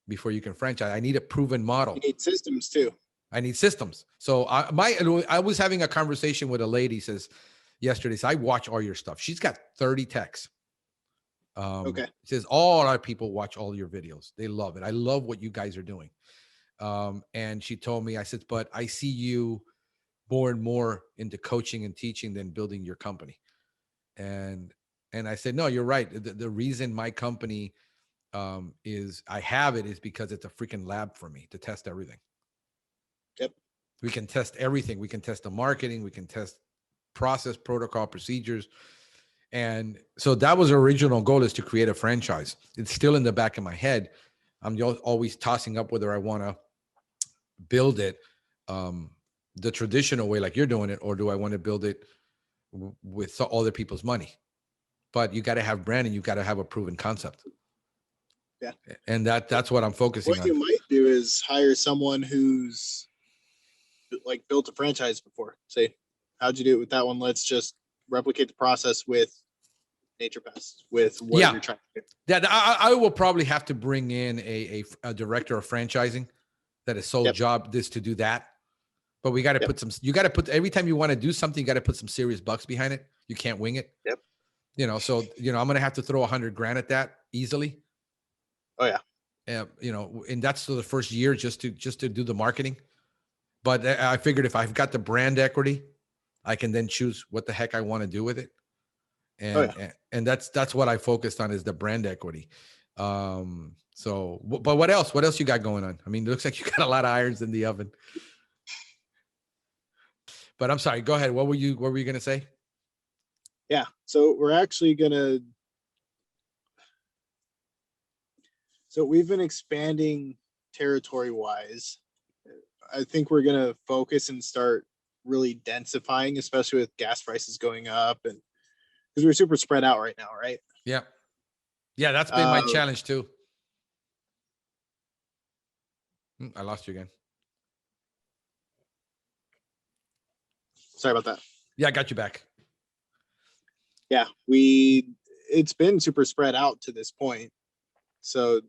before you can franchise. I need a proven model. You need systems too. I need systems. So I was having a conversation with a lady says yesterday. So I watch all your stuff. She's got 30 techs. Okay. Says all our people watch all your videos. They love it. I love what you guys are doing. And she told me, I said, but I see you more and more into coaching and teaching than building your company. And I said, no, you're right. The reason my company is I have it is because it's a freaking lab for me to test everything. Yep. We can test everything. We can test the marketing. We can test process, protocol, procedures. And so that was original goal, is to create a franchise. It's still in the back of my head. I'm always tossing up whether I want to build it the traditional way like you're doing it, or do I want to build it with other people's money? But you got to have branding. You got to have a proven concept. Yeah. And that's what I'm focusing on. What you might do is hire someone who's like built a franchise before. Say, how'd you do it with that one? Let's just replicate the process with Nature Pest, with what you're trying to do. Yeah, I will probably have to bring in a director of franchising that is sole job this to do that. But we got to put some, you got to put, every time you want to do something, you got to put some serious bucks behind it. You can't wing it. Yep. You know, so, you know, I'm going to have to throw $100 grand at that easily. Oh yeah. You know, and that's for the first year just to do the marketing. But I figured if I've got the brand equity, I can then choose what the heck I want to do with it. And and that's what I focused on, is the brand equity. So, but what else? What else you got going on? I mean, it looks like you got a lot of irons in the oven. But I'm sorry. Go ahead. What were you going to say? Yeah. So we're actually gonna. So we've been expanding territory-wise. I think we're gonna focus and start really densifying, especially with gas prices going up, and because we're super spread out right now, right? Yeah. Yeah, that's been my challenge too. I lost you again. Sorry about that. Yeah, I got you back. Yeah, it's been super spread out to this point. So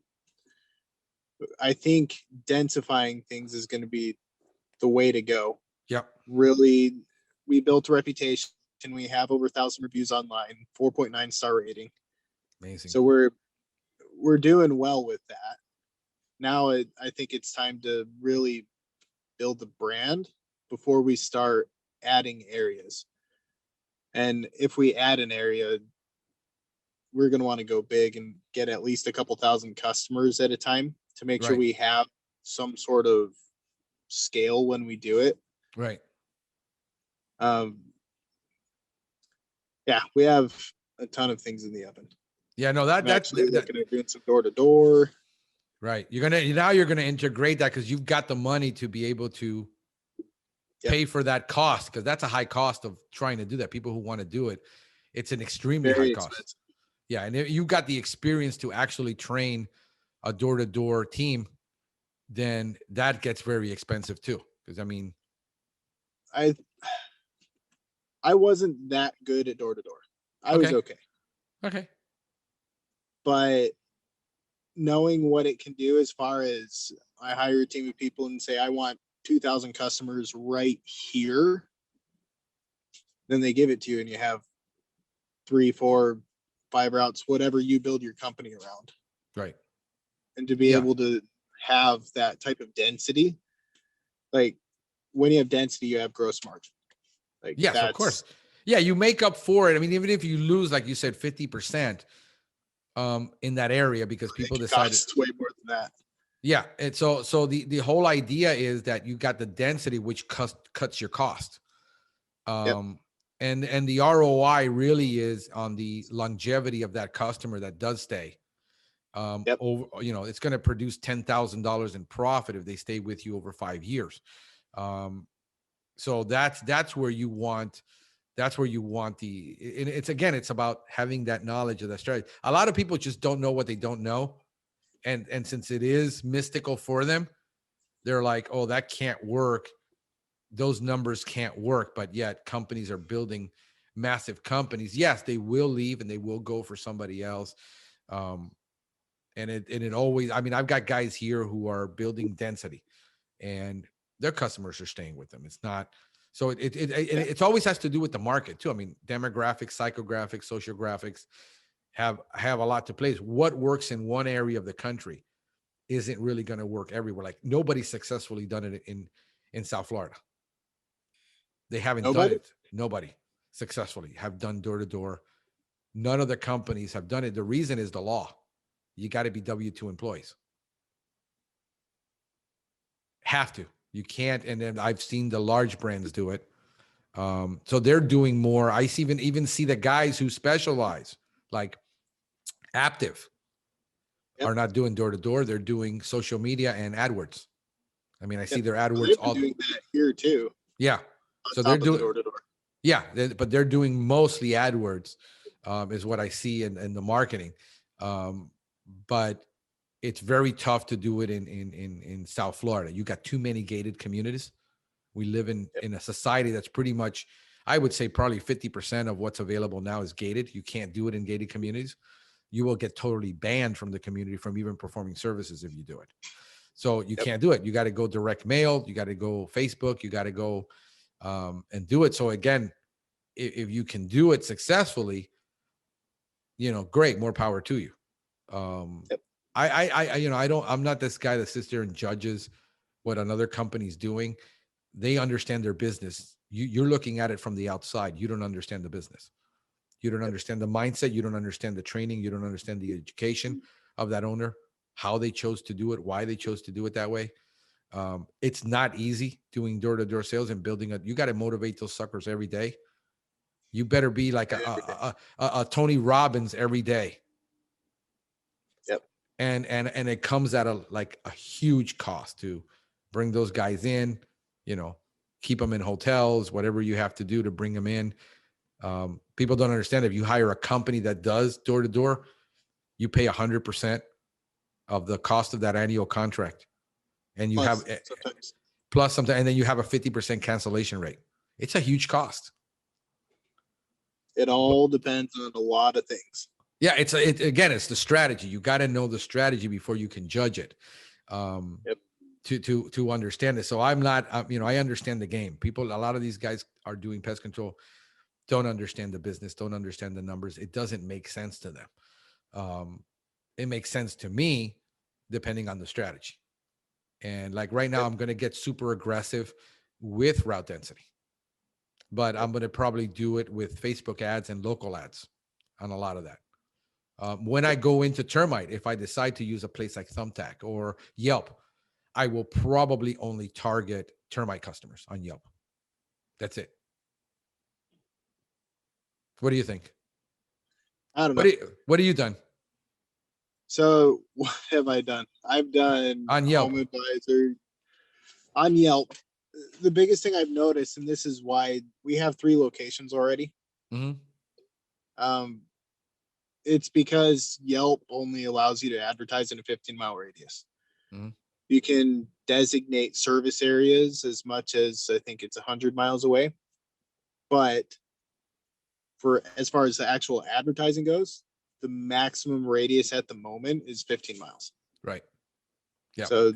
I think densifying things is going to be the way to go. Yep. Really, we built a reputation. We have over 1,000 reviews online, 4.9 star rating. Amazing. So we're doing well with that. Now I think it's time to really build the brand before we start adding areas. And if we add an area, we're going to want to go big and get at least a couple thousand customers at a time to make sure we have some sort of scale when we do it. Right. Yeah, we have a ton of things in the oven. Yeah, no, that's looking at doing some door to door. Right. You're going to integrate that because you've got the money to be able to pay for that cost, because that's a high cost of trying to do that. People who want to do it, it's an extremely high cost. Yeah, and if you've got the experience to actually train a door-to-door team, then that gets very expensive too. Because I mean, I wasn't that good at door to door. I was okay. Okay. But knowing what it can do, as far as I hire a team of people and say, I want 2,000 customers right here, then they give it to you and you have 3, 4, 5 routes, whatever you build your company around. Right. And to be able to have that type of density, like when you have density, you have gross margin. Like, yes, of course. Yeah, you make up for it. I mean, even if you lose, like you said, 50% in that area because people decided it's way more than that. Yeah. And so the whole idea is that you got the density, which cuts your cost. And the ROI really is on the longevity of that customer that does stay. Over, you know, it's going to produce $10,000 in profit if they stay with you over 5 years. So that's where you want, it's about having that knowledge of that strategy. A lot of people just don't know what they don't know. And since it is mystical for them, they're like, oh, that can't work. Those numbers can't work. But yet companies are building massive companies. Yes, they will leave and they will go for somebody else. And it always, I mean, I've got guys here who are building density, and their customers are staying with them. It's not. So it always has to do with the market too. I mean, demographics, psychographics, sociographics have a lot to play. What works in one area of the country isn't really going to work everywhere. Like nobody's successfully done it in South Florida. They haven't done it. Nobody successfully have done door to door. None of the companies have done it. The reason is the law. You got to be W-2 employees. Have to. You can't. And then I've seen the large brands do it. So they're doing more. I even see the guys who specialize, like Aptive, are not doing door to door. They're doing social media and AdWords. I mean, I see their AdWords all doing that here too. Yeah. So they're doing door to door. Yeah, but they're doing mostly AdWords, is what I see in the marketing. But it's very tough to do it in South Florida. You got too many gated communities. We live in a society that's pretty much, I would say probably 50% of what's available now is gated. You can't do it in gated communities. You will get totally banned from the community from even performing services if you do it. So you can't do it. You got to go direct mail. You got to go Facebook. You got to go and do it. So again, if you can do it successfully, great, more power to you. I'm not this guy that sits there and judges what another company's doing. They understand their business. You're looking at it from the outside. You don't understand the business. You don't understand the mindset. You don't understand the training. You don't understand the education of that owner, how they chose to do it, why they chose to do it that way. It's not easy doing door-to-door sales and building you got to motivate those suckers every day. You better be like a Tony Robbins every day. Yep. And it comes at a huge cost to bring those guys in, keep them in hotels, whatever you have to do to bring them in. People don't understand, if you hire a company that does door to door, you pay 100% of the cost of that annual contract. And you plus something, and then you have a 50% cancellation rate. It's a huge cost. It all depends on a lot of things. Yeah, it's the strategy. You got to know the strategy before you can judge it. To understand it. So I'm not, I understand the game. A lot of these guys are doing pest control, don't understand the business, don't understand the numbers. It doesn't make sense to them. It makes sense to me, depending on the strategy. And like right now, I'm going to get super aggressive with route density, but I'm going to probably do it with Facebook ads and local ads on a lot of that. When I go into termite, if I decide to use a place like Thumbtack or Yelp, I will probably only target termite customers on Yelp. That's it. What do you think? I don't know. What have you done? So what have I done? I've done on Yelp. Home Advisor, on Yelp. The biggest thing I've noticed, and this is why we have 3 locations already. Mm-hmm. It's because Yelp only allows you to advertise in a 15-mile radius. Mm-hmm. You can designate service areas as much as, I think it's 100 miles away. But as far as the actual advertising goes, the maximum radius at the moment is 15 miles. Right. Yeah. So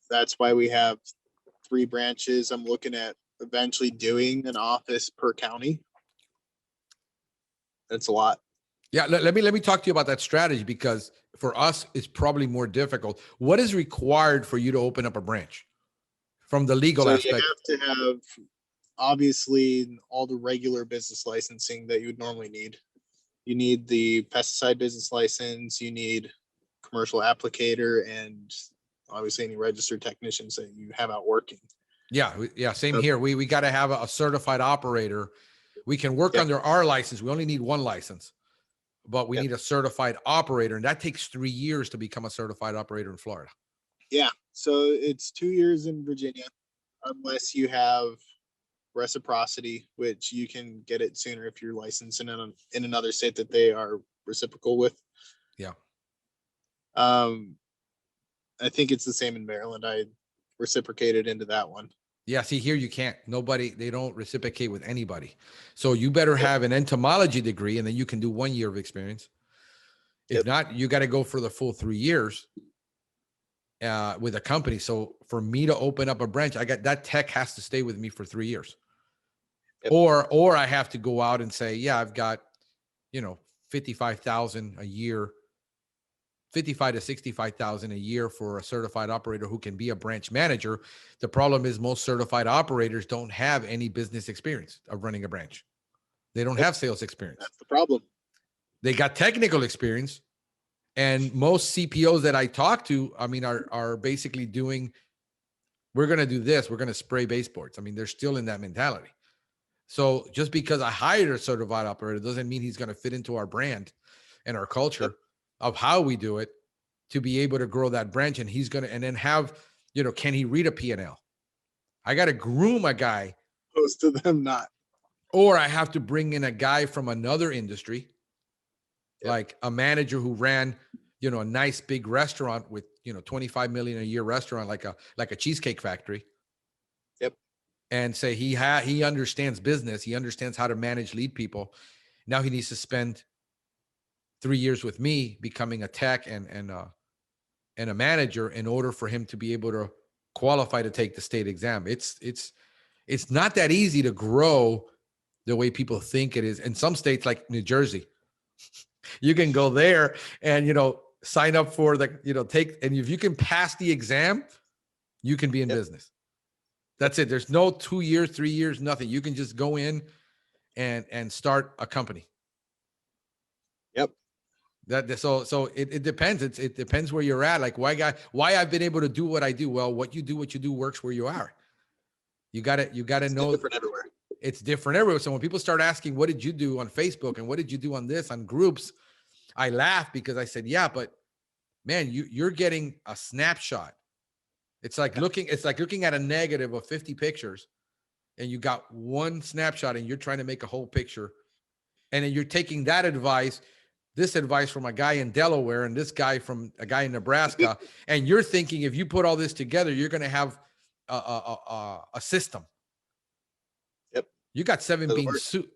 that's why we have 3 branches. I'm looking at eventually doing an office per county. That's a lot. Yeah. Let me talk to you about that strategy, because for us, it's probably more difficult. What is required for you to open up a branch from the legal aspect? You have to have, obviously, all the regular business licensing that you would normally need. You need the pesticide business license, you need commercial applicator, and obviously any registered technicians that you have out working. Yeah. Same here. We got to have a certified operator. We can work under our license. We only need 1 license, but we need a certified operator. And that takes 3 years to become a certified operator in Florida. Yeah. So it's 2 years in Virginia, unless you have reciprocity, which you can get it sooner if you're licensed in another state that they are reciprocal with. Yeah. I think it's the same in Maryland. I reciprocated into that one. Yeah. See, here you can't. They don't reciprocate with anybody. So you better have an entomology degree, and then you can do 1 year of experience. If not, you got to go for the full 3 years. with a company. So for me to open up a branch, I got that tech has to stay with me for 3 years. Yep. Or I have to go out and say, yeah, I've got, 55,000 a year, 55 to 65,000 a year for a certified operator who can be a branch manager. The problem is most certified operators don't have any business experience of running a branch. They don't have sales experience. That's the problem. They got technical experience. And most CPOs that I talk to, I mean, are basically doing, we're going to do this. We're going to spray baseboards. I mean, they're still in that mentality. So just because I hired a certified operator doesn't mean he's going to fit into our brand and our culture of how we do it to be able to grow that branch. And he's going to, and then have, can he read a P&L? I got to groom a guy. Most of them not. Or I have to bring in a guy from another industry, like a manager who ran, a nice big restaurant with, 25 million a year restaurant, like a Cheesecake Factory. Yep. And say he understands business. He understands how to manage lead people. Now he needs to spend 3 years with me becoming a tech and a manager in order for him to be able to qualify to take the state exam. It's not that easy to grow the way people think it is. In some states like New Jersey, you can go there and, sign up for the, and if you can pass the exam, you can be in business. That's it. There's no 2 years, 3 years, nothing. You can just go in and start a company. Yep. So it depends. It depends where you're at. Like why I've been able to do what I do. Well, what you do works where you are. You gotta know different everywhere. It's different everywhere. So when people start asking, what did you do on Facebook and what did you do on this, on groups? I laugh because I said, yeah, but man, you're getting a snapshot. It's like looking at a negative of 50 pictures and you got one snapshot and you're trying to make a whole picture. And then you're taking that advice, this advice from a guy in Delaware and this guy from a guy in Nebraska. And you're thinking if you put all this together, you're going to have a system. Yep. You got 7 bean soup.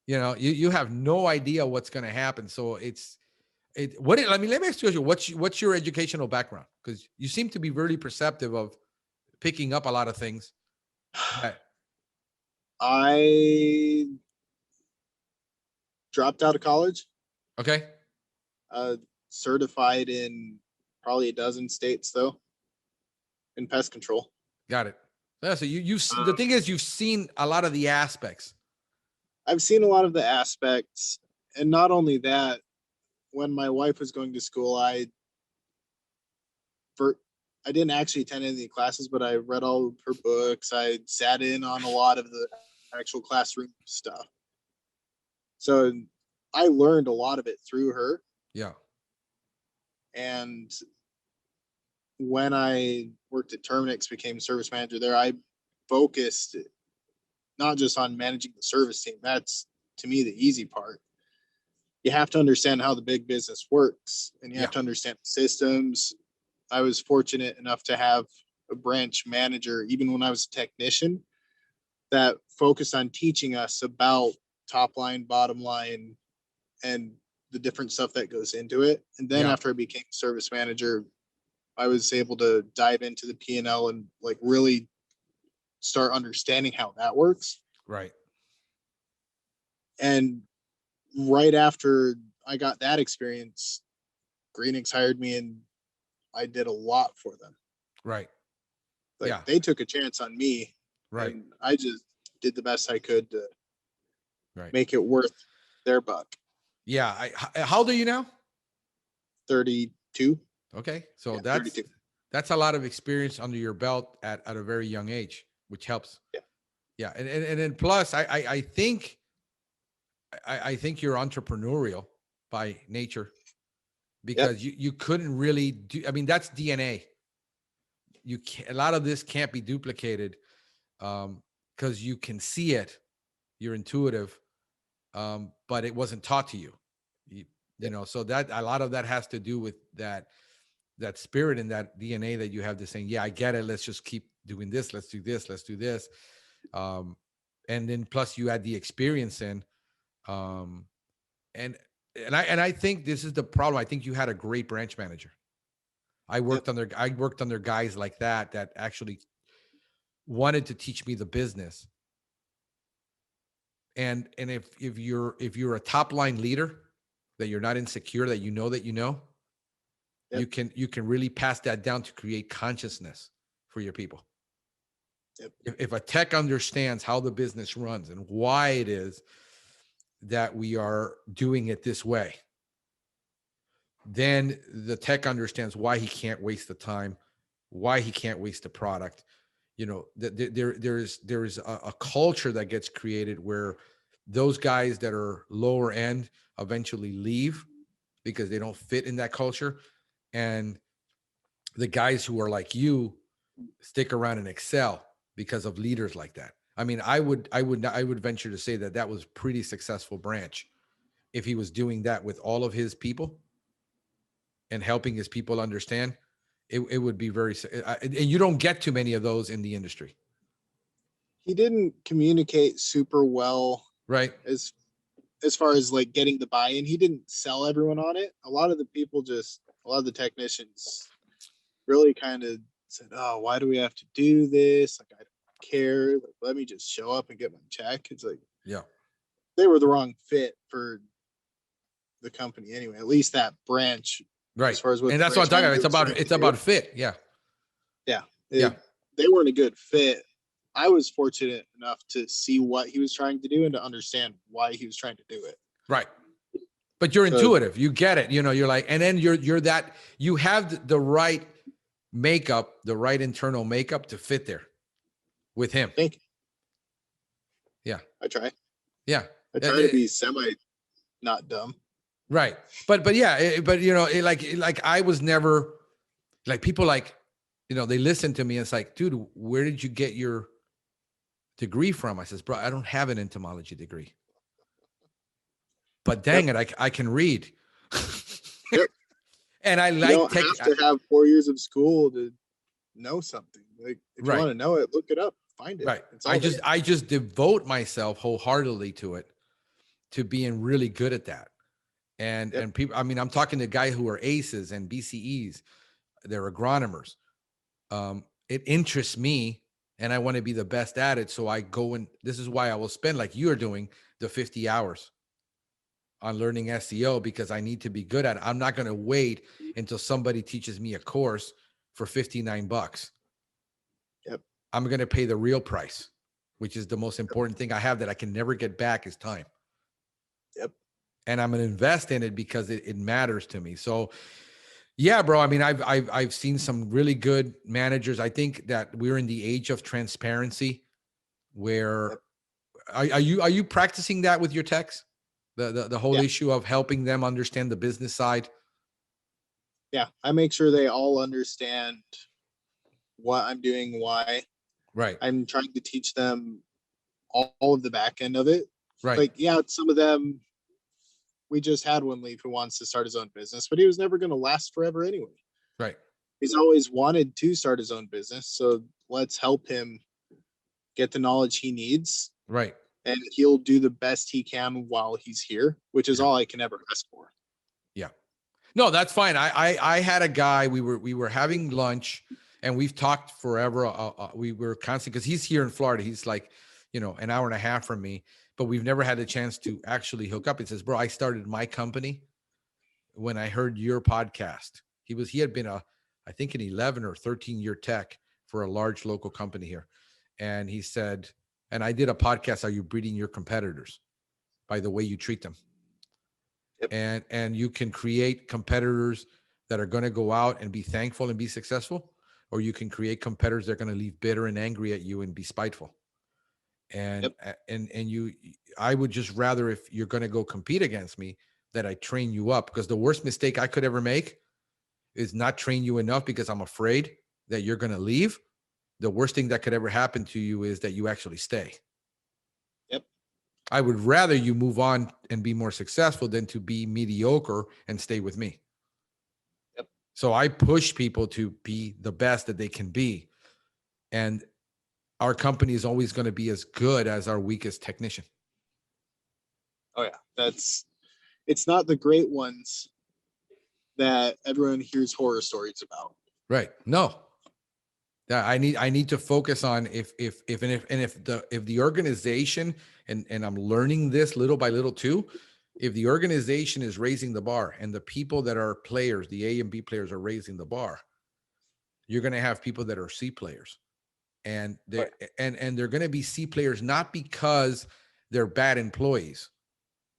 You have no idea what's going to happen. So let me ask you, what's your educational background? Because you seem to be really perceptive of picking up a lot of things. I dropped out of college. Okay. Certified in probably a dozen states though, in pest control. Got it. Yeah, so the thing is, you've seen a lot of the aspects. I've seen a lot of the aspects, and not only that, when my wife was going to school, I didn't actually attend any of the classes, but I read all of her books. I sat in on a lot of the actual classroom stuff. So I learned a lot of it through her. Yeah. And when I worked at Terminix, became service manager there, I focused not just on managing the service team. That's, to me, the easy part. You have to understand how the big business works, and you have to understand the systems. I was fortunate enough to have a branch manager, even when I was a technician, that focused on teaching us about top line, bottom line, and the different stuff that goes into it. And then after I became service manager, I was able to dive into the P&L and like really start understanding how that works. Right. And right after I got that experience, Greenix hired me and I did a lot for them. Right. Like they took a chance on me. Right. And I just did the best I could to make it worth their buck. Yeah. How old are you now? 32. Okay. So that's a lot of experience under your belt at a very young age, which helps. Yeah. Yeah. And then plus I think you're entrepreneurial by nature because you couldn't really do, I mean, that's DNA. A lot of this can't be duplicated because you can see it, you're intuitive, but it wasn't taught to you. You know, so that a lot of that has to do with that spirit and that DNA that you have to saying, yeah, I get it. Let's just keep doing this. Let's do this. Let's do this. And then plus you add the experience in, and I think this is the problem. I think you had a great branch manager. I worked under guys like that actually wanted to teach me the business. And if you're a top line leader, that you're not insecure, that you know, Yep. you can really pass that down to create consciousness for your people. Yep. If a tech understands how the business runs and why it is that we are doing it this way, then the tech understands why he can't waste the time, why he can't waste the product. You know, there's a culture that gets created where those guys that are lower end eventually leave because they don't fit in that culture, and the guys who are like you stick around and excel because of leaders like that. I mean, I would venture to say that was pretty successful branch if he was doing that with all of his people and helping his people understand. It would be very, and you don't get too many of those in the industry. He didn't communicate super well, right? As far as like getting the buy-in. He didn't sell everyone on it. A lot of the technicians really kind of said, "Oh, why do we have to do this? Like, I don't care. Like, let me just show up and get my check." It's like, yeah, they were the wrong fit for the company anyway. At least that branch, right? As far as what, and that's what I'm talking about. It's about fit. Yeah, they weren't a good fit. I was fortunate enough to see what he was trying to do and to understand why he was trying to do it. Right. But you're intuitive. You get it. You know, you're like, and then you're that, you have the right makeup, the right internal makeup to fit there with him. Thank you. Yeah. I try. Yeah. I try to be semi not dumb. Right. But yeah, but you know, like I was never like, people like, you know, they listen to me and it's like, dude, where did you get your degree from? I says, bro, I don't have an entomology degree. But dang it, I can read. Yep. And I like you don't have to have 4 years of school to know something. Like, if you want to know it, look it up, find it. Right. I just devote myself wholeheartedly to it, to being really good at that. And people, I mean, I'm talking to guys who are ACEs and BCEs, they're agronomers. It interests me and I want to be the best at it. So I go, and this is why I will spend, like you're doing, the 50 hours on learning SEO, because I need to be good at it. I'm not going to wait until somebody teaches me a course for $59. Yep. I'm going to pay the real price, which is the most important thing I have that I can never get back, is time. Yep. And I'm going to invest in it because it matters to me. So yeah, bro. I mean, I've seen some really good managers. I think that we're in the age of transparency where are you practicing that with your techs? The whole issue of helping them understand the business side. Yeah. I make sure they all understand what I'm doing, why. Right. I'm trying to teach them all of the back end of it. Right. Like, yeah, some of them, we just had one lead who wants to start his own business, but he was never going to last forever anyway. Right. He's always wanted to start his own business. So let's help him get the knowledge he needs. Right. And he'll do the best he can while he's here, which is all I can ever ask for. Yeah. No, that's fine. I had a guy, we were having lunch and we've talked forever. We were constantly, because he's here in Florida. He's like, you know, an hour and a half from me, but we've never had a chance to actually hook up. He says, bro, I started my company when I heard your podcast. He had been I think an 11 or 13-year tech for a large local company here. And he said, and I did a podcast, Are You Breeding Your Competitors? By the way you treat them. Yep. And you can create competitors that are going to go out and be thankful and be successful, or you can create competitors that are going to leave bitter and angry at you and be spiteful. And I would just rather, if you're going to go compete against me, that I train you up, because the worst mistake I could ever make is not train you enough because I'm afraid that you're going to leave. The worst thing that could ever happen to you is that you actually stay. Yep. I would rather you move on and be more successful than to be mediocre and stay with me. Yep. So I push people to be the best that they can be. And our company is always going to be as good as our weakest technician. Oh yeah. It's not the great ones that everyone hears horror stories about. Right. No. That I need to focus on if the organization, and I'm learning this little by little too, if the organization is raising the bar and the people that are players, the A and B players are raising the bar, you're going to have people that are C players. And they Right. and they're going to be C players not because they're bad employees.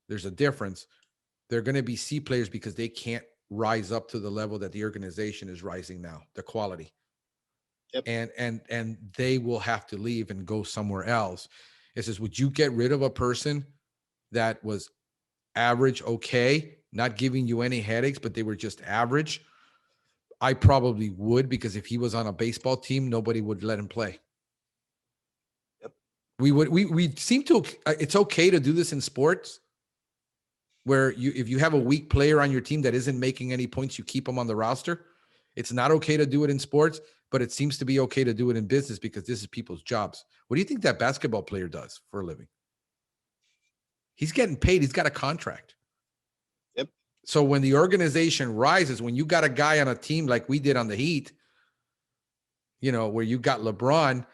There's a difference. They're going to be C players because they can't rise up to the level that the organization is rising now, the quality. Yep. And they will have to leave and go somewhere else. It says, would you get rid of a person that was average, okay, not giving you any headaches, but they were just average? I probably would, because if he was on a baseball team, nobody would let him play. Yep. We seem to, it's okay to do this in sports, where if you have a weak player on your team that isn't making any points, you keep them on the roster. It's not okay to do it in sports, but it seems to be okay to do it in business, because this is people's jobs. What do you think that basketball player does for a living? He's getting paid. He's got a contract. Yep. So when the organization rises, when you got a guy on a team like we did on the Heat, where you got LeBron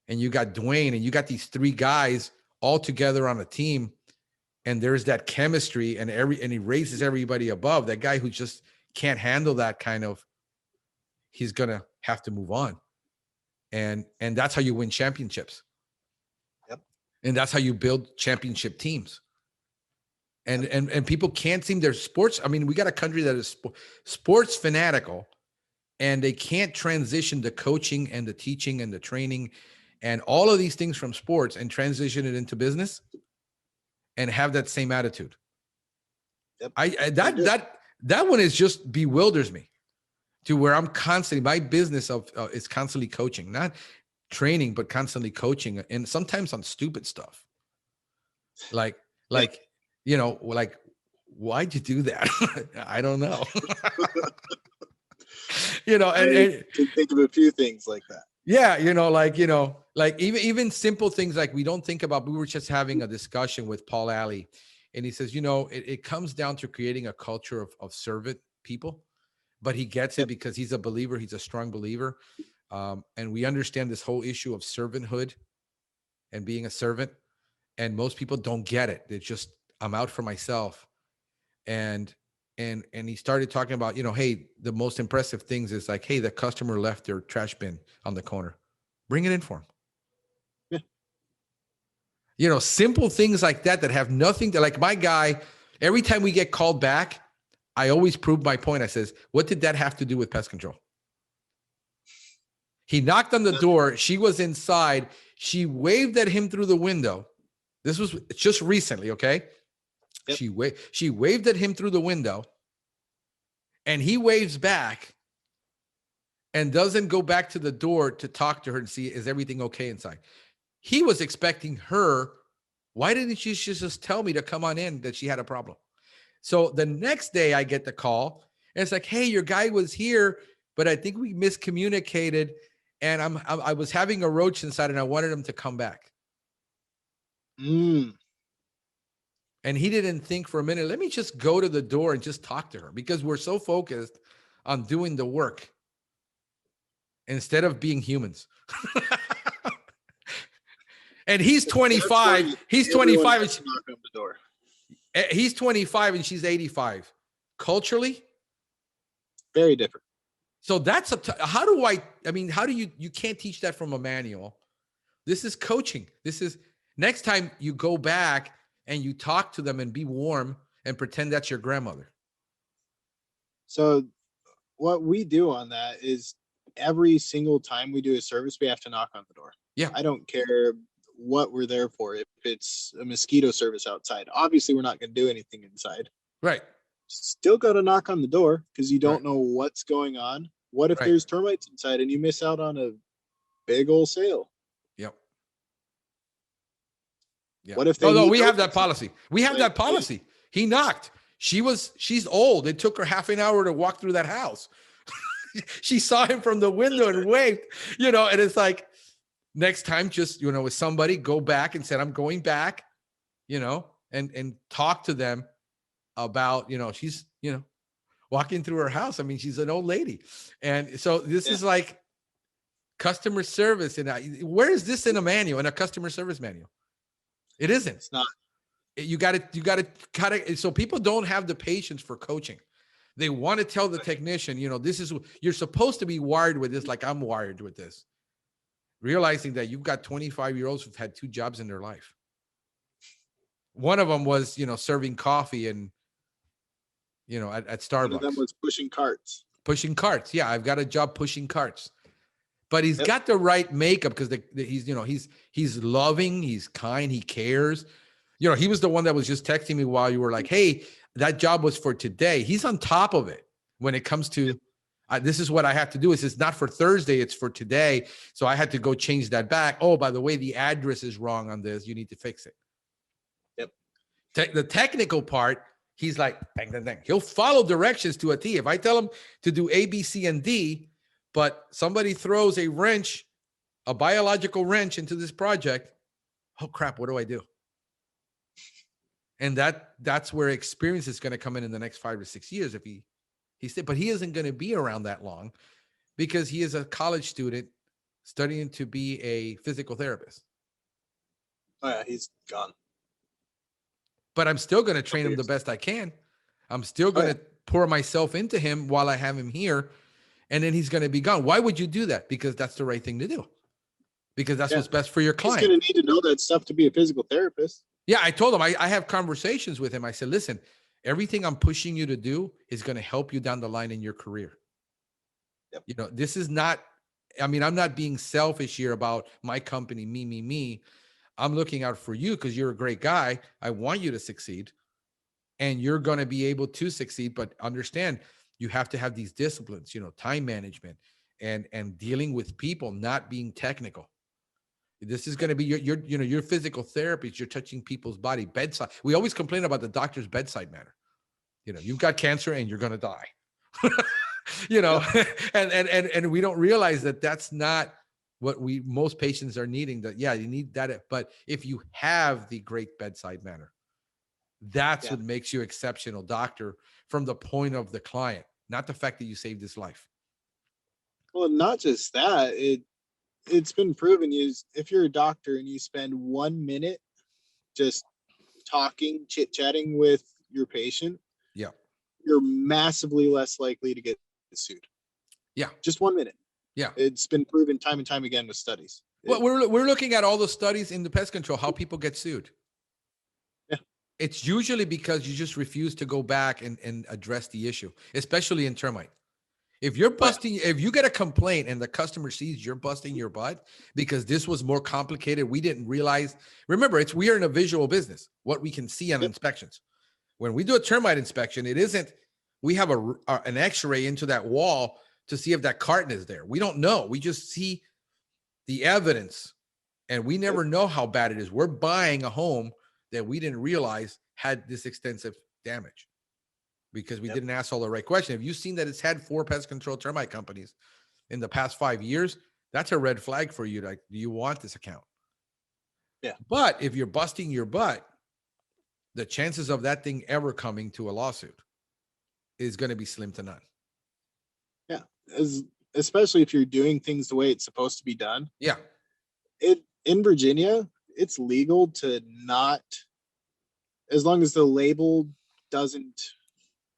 and you got Dwayne and you got these three guys all together on a team, and there's that chemistry, and he raises everybody above, that guy who just can't handle that kind of, he's going to have to move on. And that's how you win championships. Yep. And that's how you build championship teams. And people can't seem, their sports. I mean, we got a country that is sports fanatical, and they can't transition the coaching and the teaching and the training and all of these things from sports and transition it into business and have that same attitude. Yep. That one is just bewilders me, to where I'm constantly, my business is constantly coaching, not training, but constantly coaching, and sometimes on stupid stuff. Like, why'd you do that? I don't know. I can think of a few things like that. Yeah, like even simple things like we don't think about. We were just having a discussion with Paul Alley, and he says, it comes down to creating a culture of servant people, but he gets it because he's a believer. He's a strong believer. And we understand this whole issue of servanthood and being a servant. And most people don't get it. They're just, I'm out for myself. And he started talking about, hey, the most impressive things is like, hey, the customer left their trash bin on the corner. Bring it in for him. Yeah. Simple things like that have nothing to, like, my guy, every time we get called back, I always prove my point. I says, what did that have to do with pest control? He knocked on the door. She was inside. She waved at him through the window. This was just recently, okay? Yep. She waved at him through the window, and he waves back and doesn't go back to the door to talk to her and see, is everything okay inside? He was expecting her. Why didn't she just tell me to come on in, that she had a problem? So the next day I get the call, and it's like, hey, your guy was here, but I think we miscommunicated, and I was having a roach inside, and I wanted him to come back. And he didn't think for a minute, let me just go to the door and just talk to her, because we're so focused on doing the work instead of being humans. And he's 25. He's 25. And knock on the door. He's 25 and she's 85. Culturally, very different. So that's how do you can't teach that from a manual. This is coaching. This is, next time you go back and you talk to them and be warm and pretend that's your grandmother. So what we do on that is every single time we do a service, we have to knock on the door. Yeah. I don't care what we're there for. If it's a mosquito service outside, obviously we're not going to do anything inside. Right. Still got to knock on the door, because you don't know what's going on. What if there's termites inside and you miss out on a big old sale? Yep. What if they we have that policy. We have that policy. He knocked. She's old. It took her half an hour to walk through that house. She saw him from the window and waved, and it's like, next time, just, with somebody, go back and said, I'm going back, and talk to them about, she's, walking through her house. I mean, she's an old lady. And so this Yeah. is like customer service. And where is this in a manual, in a customer service manual? It isn't. It's not. You got to cut it. So people don't have the patience for coaching. They want to tell the technician, this is, you're supposed to be wired with this, like I'm wired with this. Realizing that you've got 25-year-olds who've had 2 jobs in their life. One of them was, serving coffee and, at Starbucks. One of them was pushing carts. Pushing carts. Yeah, I've got a job pushing carts. But he's got the right makeup because he's loving, he's kind, he cares. He was the one that was just texting me while you were like, hey, that job was for today. He's on top of it when it comes to this is what I have to do. It's not for Thursday, it's for today. So I had to go change that back. Oh, by the way, the address is wrong on this. You need to fix it. Yep. The technical part, he's like, bang, bang, bang. He'll follow directions to a T. If I tell him to do A, B, C, and D, but somebody throws a wrench, a biological wrench into this project, oh crap, what do I do? And that's where experience is going to come in the next 5 to 6 years if he said, but he isn't going to be around that long because he is a college student studying to be a physical therapist. Oh yeah, he's gone. But I'm still going to train him the best I can. I'm still going to pour myself into him while I have him here. And then he's going to be gone. Why would you do that? Because that's the right thing to do. Because that's what's best for your client. He's going to need to know that stuff to be a physical therapist. Yeah, I told him, I have conversations with him. I said, listen, everything I'm pushing you to do is going to help you down the line in your career. Yep. This is not, I'm not being selfish here about my company, me. I'm looking out for you because you're a great guy. I want you to succeed and you're going to be able to succeed, but understand you have to have these disciplines, time management and dealing with people, not being technical. This is going to be your physical therapist. You're touching people's body, bedside. We always complain about the doctor's bedside manner. You've got cancer and you're going to die. And we don't realize that that's not what most patients are needing. That you need that, but if you have the great bedside manner, that's what makes you exceptional doctor from the point of the client, not the fact that you saved his life. Well, not just that. It's been proven if you're a doctor and you spend 1 minute just talking, chit-chatting with your patient, you're massively less likely to get sued. Yeah. Just 1 minute. Yeah. It's been proven time and time again with studies. Well, we're looking at all the studies in the pest control, how people get sued. Yeah. It's usually because you just refuse to go back and address the issue, especially in termite. If you're busting, if you get a complaint and the customer sees you're busting your butt because this was more complicated, we didn't realize. Remember, we are in a visual business, what we can see on inspections. When we do a termite inspection, it isn't, we have an x-ray into that wall to see if that carton is there. We don't know. We just see the evidence and we never know how bad it is. We're buying a home that we didn't realize had this extensive damage. Because we didn't ask all the right questions. Have you seen that it's had 4 pest control termite companies in the past 5 years? That's a red flag for you. Like, do you want this account? Yeah. But if you're busting your butt, the chances of that thing ever coming to a lawsuit is going to be slim to none. Yeah. Especially if you're doing things the way it's supposed to be done. Yeah. In Virginia, it's legal to not, as long as the label doesn't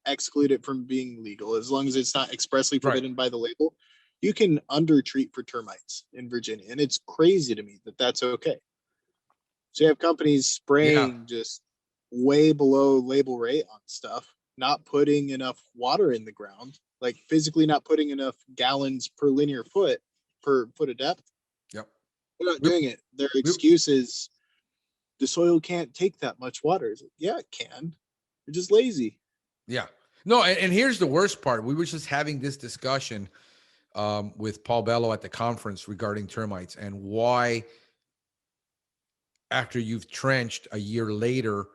exclude it from being legal, as long as it's not expressly forbidden by the label, you can undertreat for termites in Virginia. And it's crazy to me that that's okay. So you have companies spraying just way below label rate on stuff, not putting enough water in the ground, like physically not putting enough gallons per linear foot per foot of depth. Yep. They're not doing it. Their excuse is the soil can't take that much water. Like, yeah, it can. You're just lazy. Yeah. No, and here's the worst part. We were just having this discussion with Paul Bello at the conference regarding termites and why after you've trenched a year later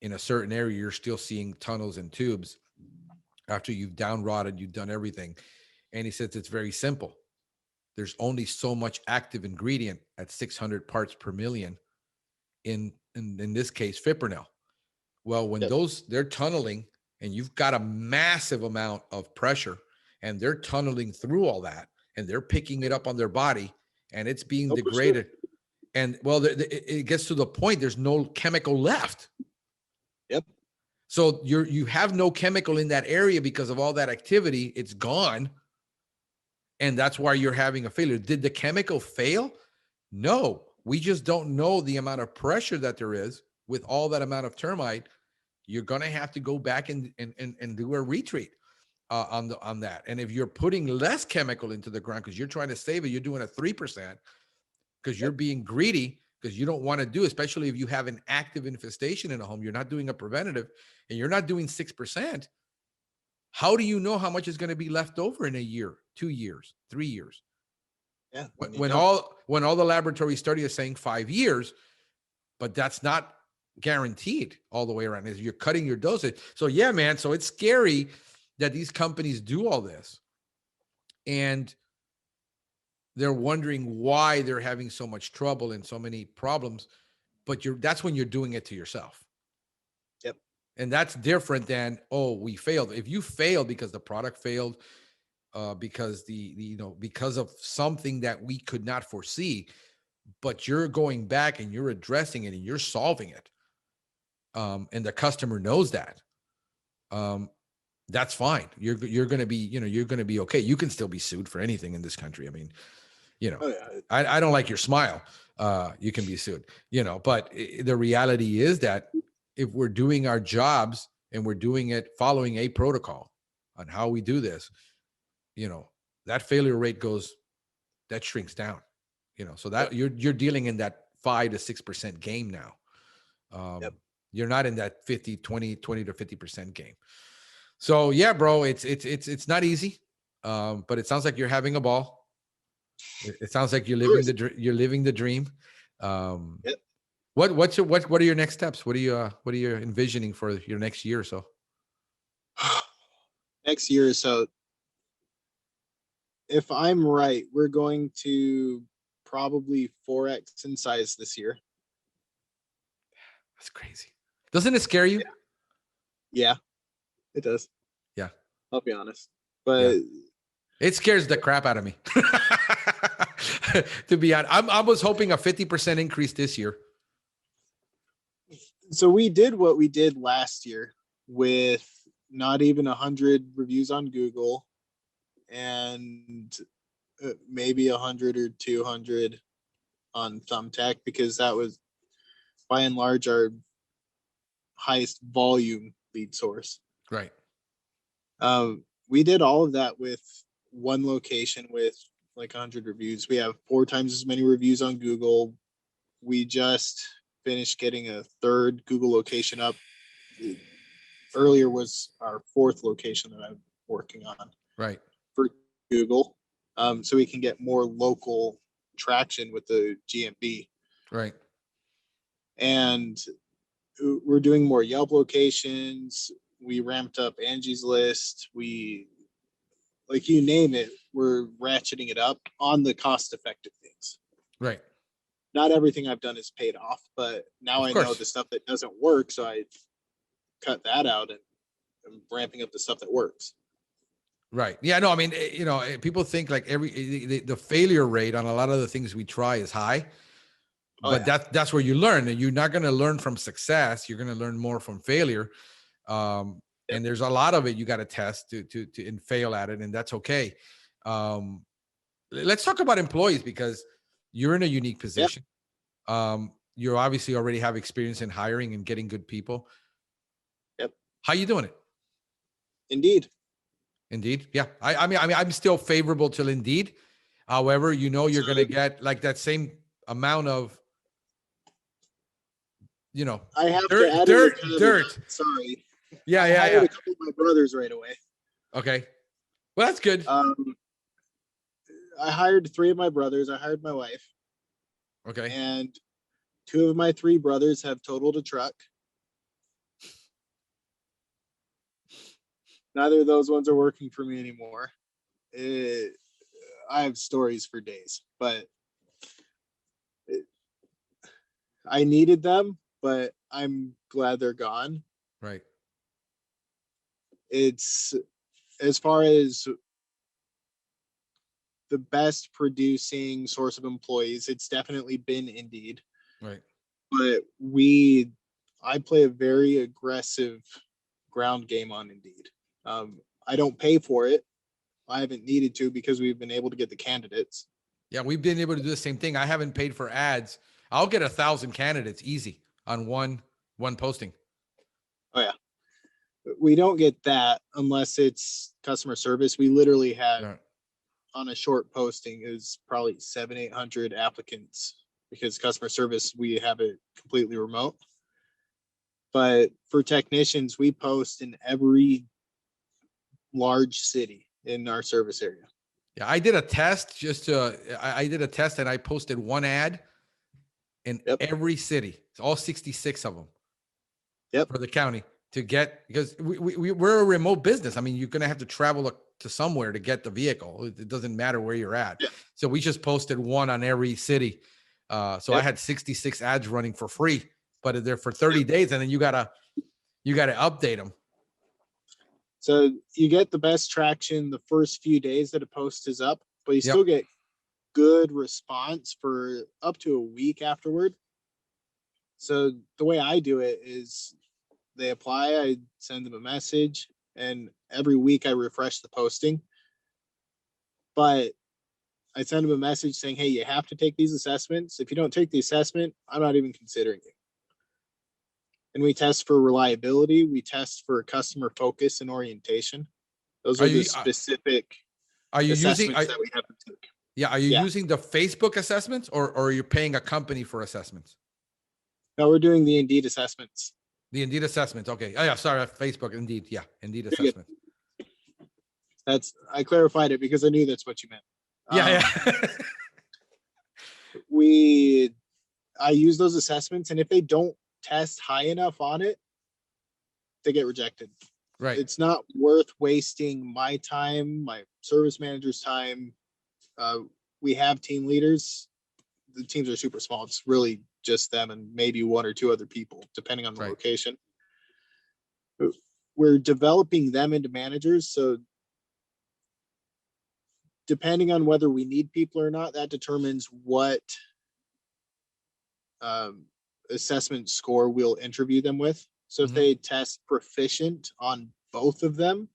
in a certain area, you're still seeing tunnels and tubes after you've down rotted, you've done everything. And he says it's very simple. There's only so much active ingredient at 600 parts per million in this case, fipronil. Well, when they're tunneling, and you've got a massive amount of pressure, and they're tunneling through all that, and they're picking it up on their body, and it's being Oh, for sure. degraded. And well, it gets to the point there's no chemical left. Yep. So you have no chemical in that area because of all that activity. It's gone. And that's why you're having a failure. Did the chemical fail? No, we just don't know the amount of pressure that there is with all that amount of termite. You're going to have to go back and do a retreat on that. And if you're putting less chemical into the ground because you're trying to save it, you're doing a 3% because you're being greedy, because you don't want to do, especially if you have an active infestation in a home, you're not doing a preventative, and you're not doing 6%. How do you know how much is going to be left over in a year, 2 years, 3 years? Yeah. When all the laboratory study is saying 5 years, but that's not guaranteed all the way around. Is you're cutting your dosage. So yeah, man. So it's scary that these companies do all this, and they're wondering why they're having so much trouble and so many problems. But that's when you're doing it to yourself. Yep. And that's different than, oh, we failed. If you failed because the product failed, because because of something that we could not foresee, but you're going back and you're addressing it and you're solving it, and the customer knows that, that's fine. You're going to be, you're going to be okay. You can still be sued for anything in this country. I mean, Oh, yeah. I don't like your smile. You can be sued, but the reality is that if we're doing our jobs and we're doing it following a protocol on how we do this, that failure rate that shrinks down, so that you're dealing in that 5 to 6% game now. You're not in that 20 to 50% game. So yeah, bro, it's not easy. But it sounds like you're having a ball. It sounds like you're living the dream. What are your next steps? What are you envisioning for your next year or so? Next year or so, if I'm right, we're going to probably 4x in size this year. That's crazy. Doesn't it scare you? Yeah, it does. Yeah. I'll be honest. But it scares the crap out of me. To be honest, I was hoping a 50% increase this year. So we did what we did last year with not even 100 reviews on Google and maybe 100 or 200 on Thumbtack, because that was by and large our highest volume lead source. Right. We did all of that with one location with like 100 reviews. We have 4 times as many reviews on Google. We just finished getting a 3rd Google location up. Earlier was our 4th location that I'm working on. Right. For Google. So we can get more local traction with the GMB. Right. And we're doing more Yelp locations. We ramped up Angie's List. We, like, you name it, we're ratcheting it up on the cost-effective things. Right. Not everything I've done is paid off, but now I know the stuff that doesn't work, so I cut that out and I'm ramping up the stuff that works. Right. Yeah. No, I mean, people think like the failure rate on a lot of the things we try is high, but that's where you learn. And you're not going to learn from success. You're going to learn more from failure. And there's a lot of it you got to test to and fail at it, and that's okay. Let's talk about employees, because you're in a unique position. You obviously already have experience in hiring and getting good people. Yep. How you doing it? Indeed. Yeah. I mean, I'm still favorable to Indeed. However, you're going to get like that same amount of, I have dirt. Sorry. Yeah. I hired a couple of my brothers right away. Okay. Well, that's good. I hired 3 of my brothers. I hired my wife. Okay. And 2 of my 3 brothers have totaled a truck. Neither of those ones are working for me anymore. I have stories for days, but I needed them, but I'm glad they're gone. Right. it's, as far as the best producing source of employees, it's definitely been Indeed. Right. But I play a very aggressive ground game on Indeed. I don't pay for it. I haven't needed to because we've been able to get the candidates. Yeah, we've been able to do the same thing. I haven't paid for ads. I'll get 1,000 candidates easy on one posting. Oh yeah. We don't get that unless it's customer service. We literally had Yeah. on a short posting is probably 700-800 applicants, because customer service, we have it completely remote. But for technicians, we post in every large city in our service area. Yeah, I did a test I did a test and I posted one ad in every city. It's all 66 of them. Yep. For the county to get, because we're a remote business. I mean, you're going to have to travel to somewhere to get the vehicle. It doesn't matter where you're at. Yeah. So we just posted one on every city. So I had 66 ads running for free, but they're for 30 days. And then you gotta update them. So you get the best traction the first few days that a post is up, but you still get good response for up to a week afterward. So the way I do it is they apply, I send them a message, and every week I refresh the posting. But I send them a message saying, hey, you have to take these assessments. If you don't take the assessment, I'm not even considering you. And we test for reliability. We test for customer focus and orientation. Those are the specific assessments that we have to take. Yeah. Are you using the Facebook assessments or are you paying a company for assessments? No, we're doing the Indeed assessments. The Indeed assessments. Okay. Oh yeah. Sorry. Facebook. Indeed. Yeah. Indeed assessment. I clarified it because I knew that's what you meant. Yeah. I use those assessments, and if they don't test high enough on it, they get rejected. Right. It's not worth wasting my time, my service manager's time. We have team leaders. The teams are super small. It's really just them and maybe one or two other people, depending on the location. We're developing them into managers. So depending on whether we need people or not, that determines what assessment score we'll interview them with. So if they test proficient on both of them,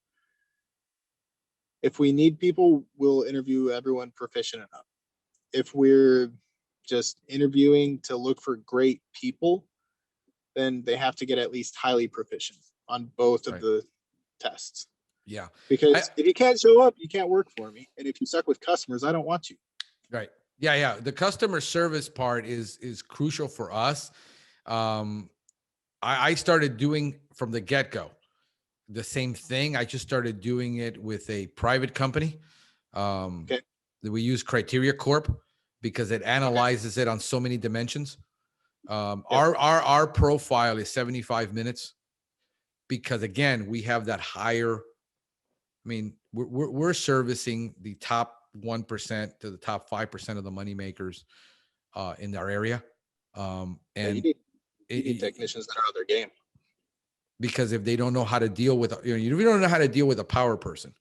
if we need people, we'll interview everyone proficient enough. If we're just interviewing to look for great people, then they have to get at least highly proficient on both of the tests. Yeah. Because if you can't show up, you can't work for me. And if you suck with customers, I don't want you. Right. Yeah. Yeah. The customer service part is crucial for us. I started doing from the get-go the same thing. I just started doing it with a private company. We use Criteria Corp because it analyzes it on so many dimensions. Our profile is 75 minutes because again, we have that higher. I mean, we're servicing the top 1% to the top 5% of the money makers in our area. And you need technicians that are on their game. Because if they don't know how to deal with, if you don't know how to deal with a power person,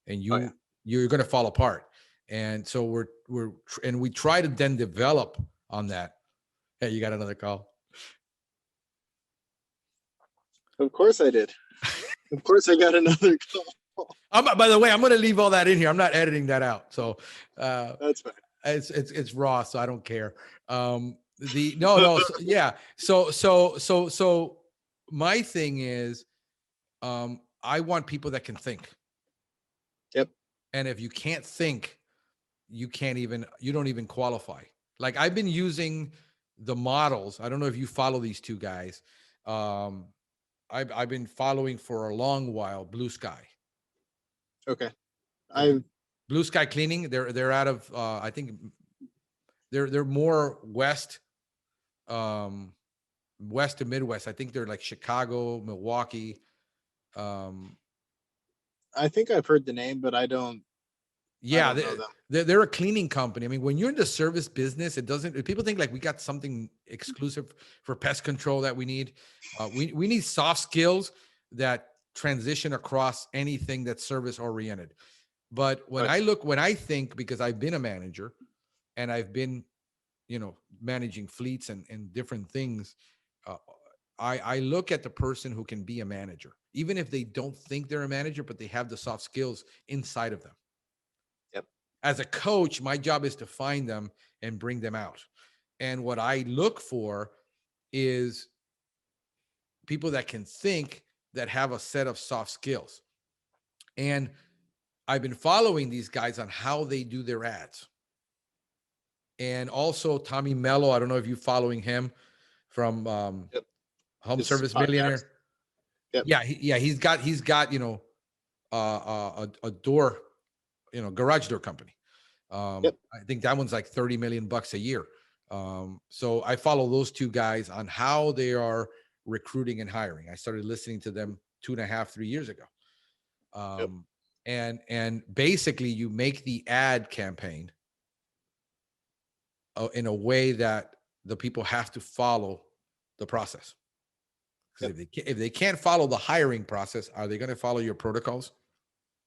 and you're going to fall apart. And so we try to then develop on that. Hey, you got another call? Of course I did. Of course I got another call. By the way, I'm going to leave all that in here. I'm not editing that out. So that's fine. It's raw, so I don't care. So my thing is, I want people that can think. Yep. And if you can't think, you don't even qualify. Like I've been using the models. I don't know if you follow these two guys. I've been following for a long while, Blue Sky. Okay. Blue Sky Cleaning. They're out of I think they're more west to Midwest. I think they're like Chicago, Milwaukee. I think I've heard the name, but I don't. Yeah, they're a cleaning company. I mean, when you're in the service business, people think like we got something exclusive for pest control that we need. We need soft skills that transition across anything that's service oriented. But when Right. when I think, because I've been a manager and I've been, managing fleets and different things, uh, I look at the person who can be a manager, even if they don't think they're a manager, but they have the soft skills inside of them. Yep. As a coach, my job is to find them and bring them out. And what I look for is people that can think, that have a set of soft skills. And I've been following these guys on how they do their ads. And also Tommy Mello, I don't know if you're following him from Yep. Home His Service podcast. Millionaire. Yep. Yeah, he's got a door, garage door company. Yep. I think that one's like 30 million bucks a year. So I follow those two guys on how they are recruiting and hiring. I started listening to them 2.5, 3 years ago. Yep. And basically you make the ad campaign in a way that the people have to follow the process. Because if they can't follow the hiring process, are they going to follow your protocols?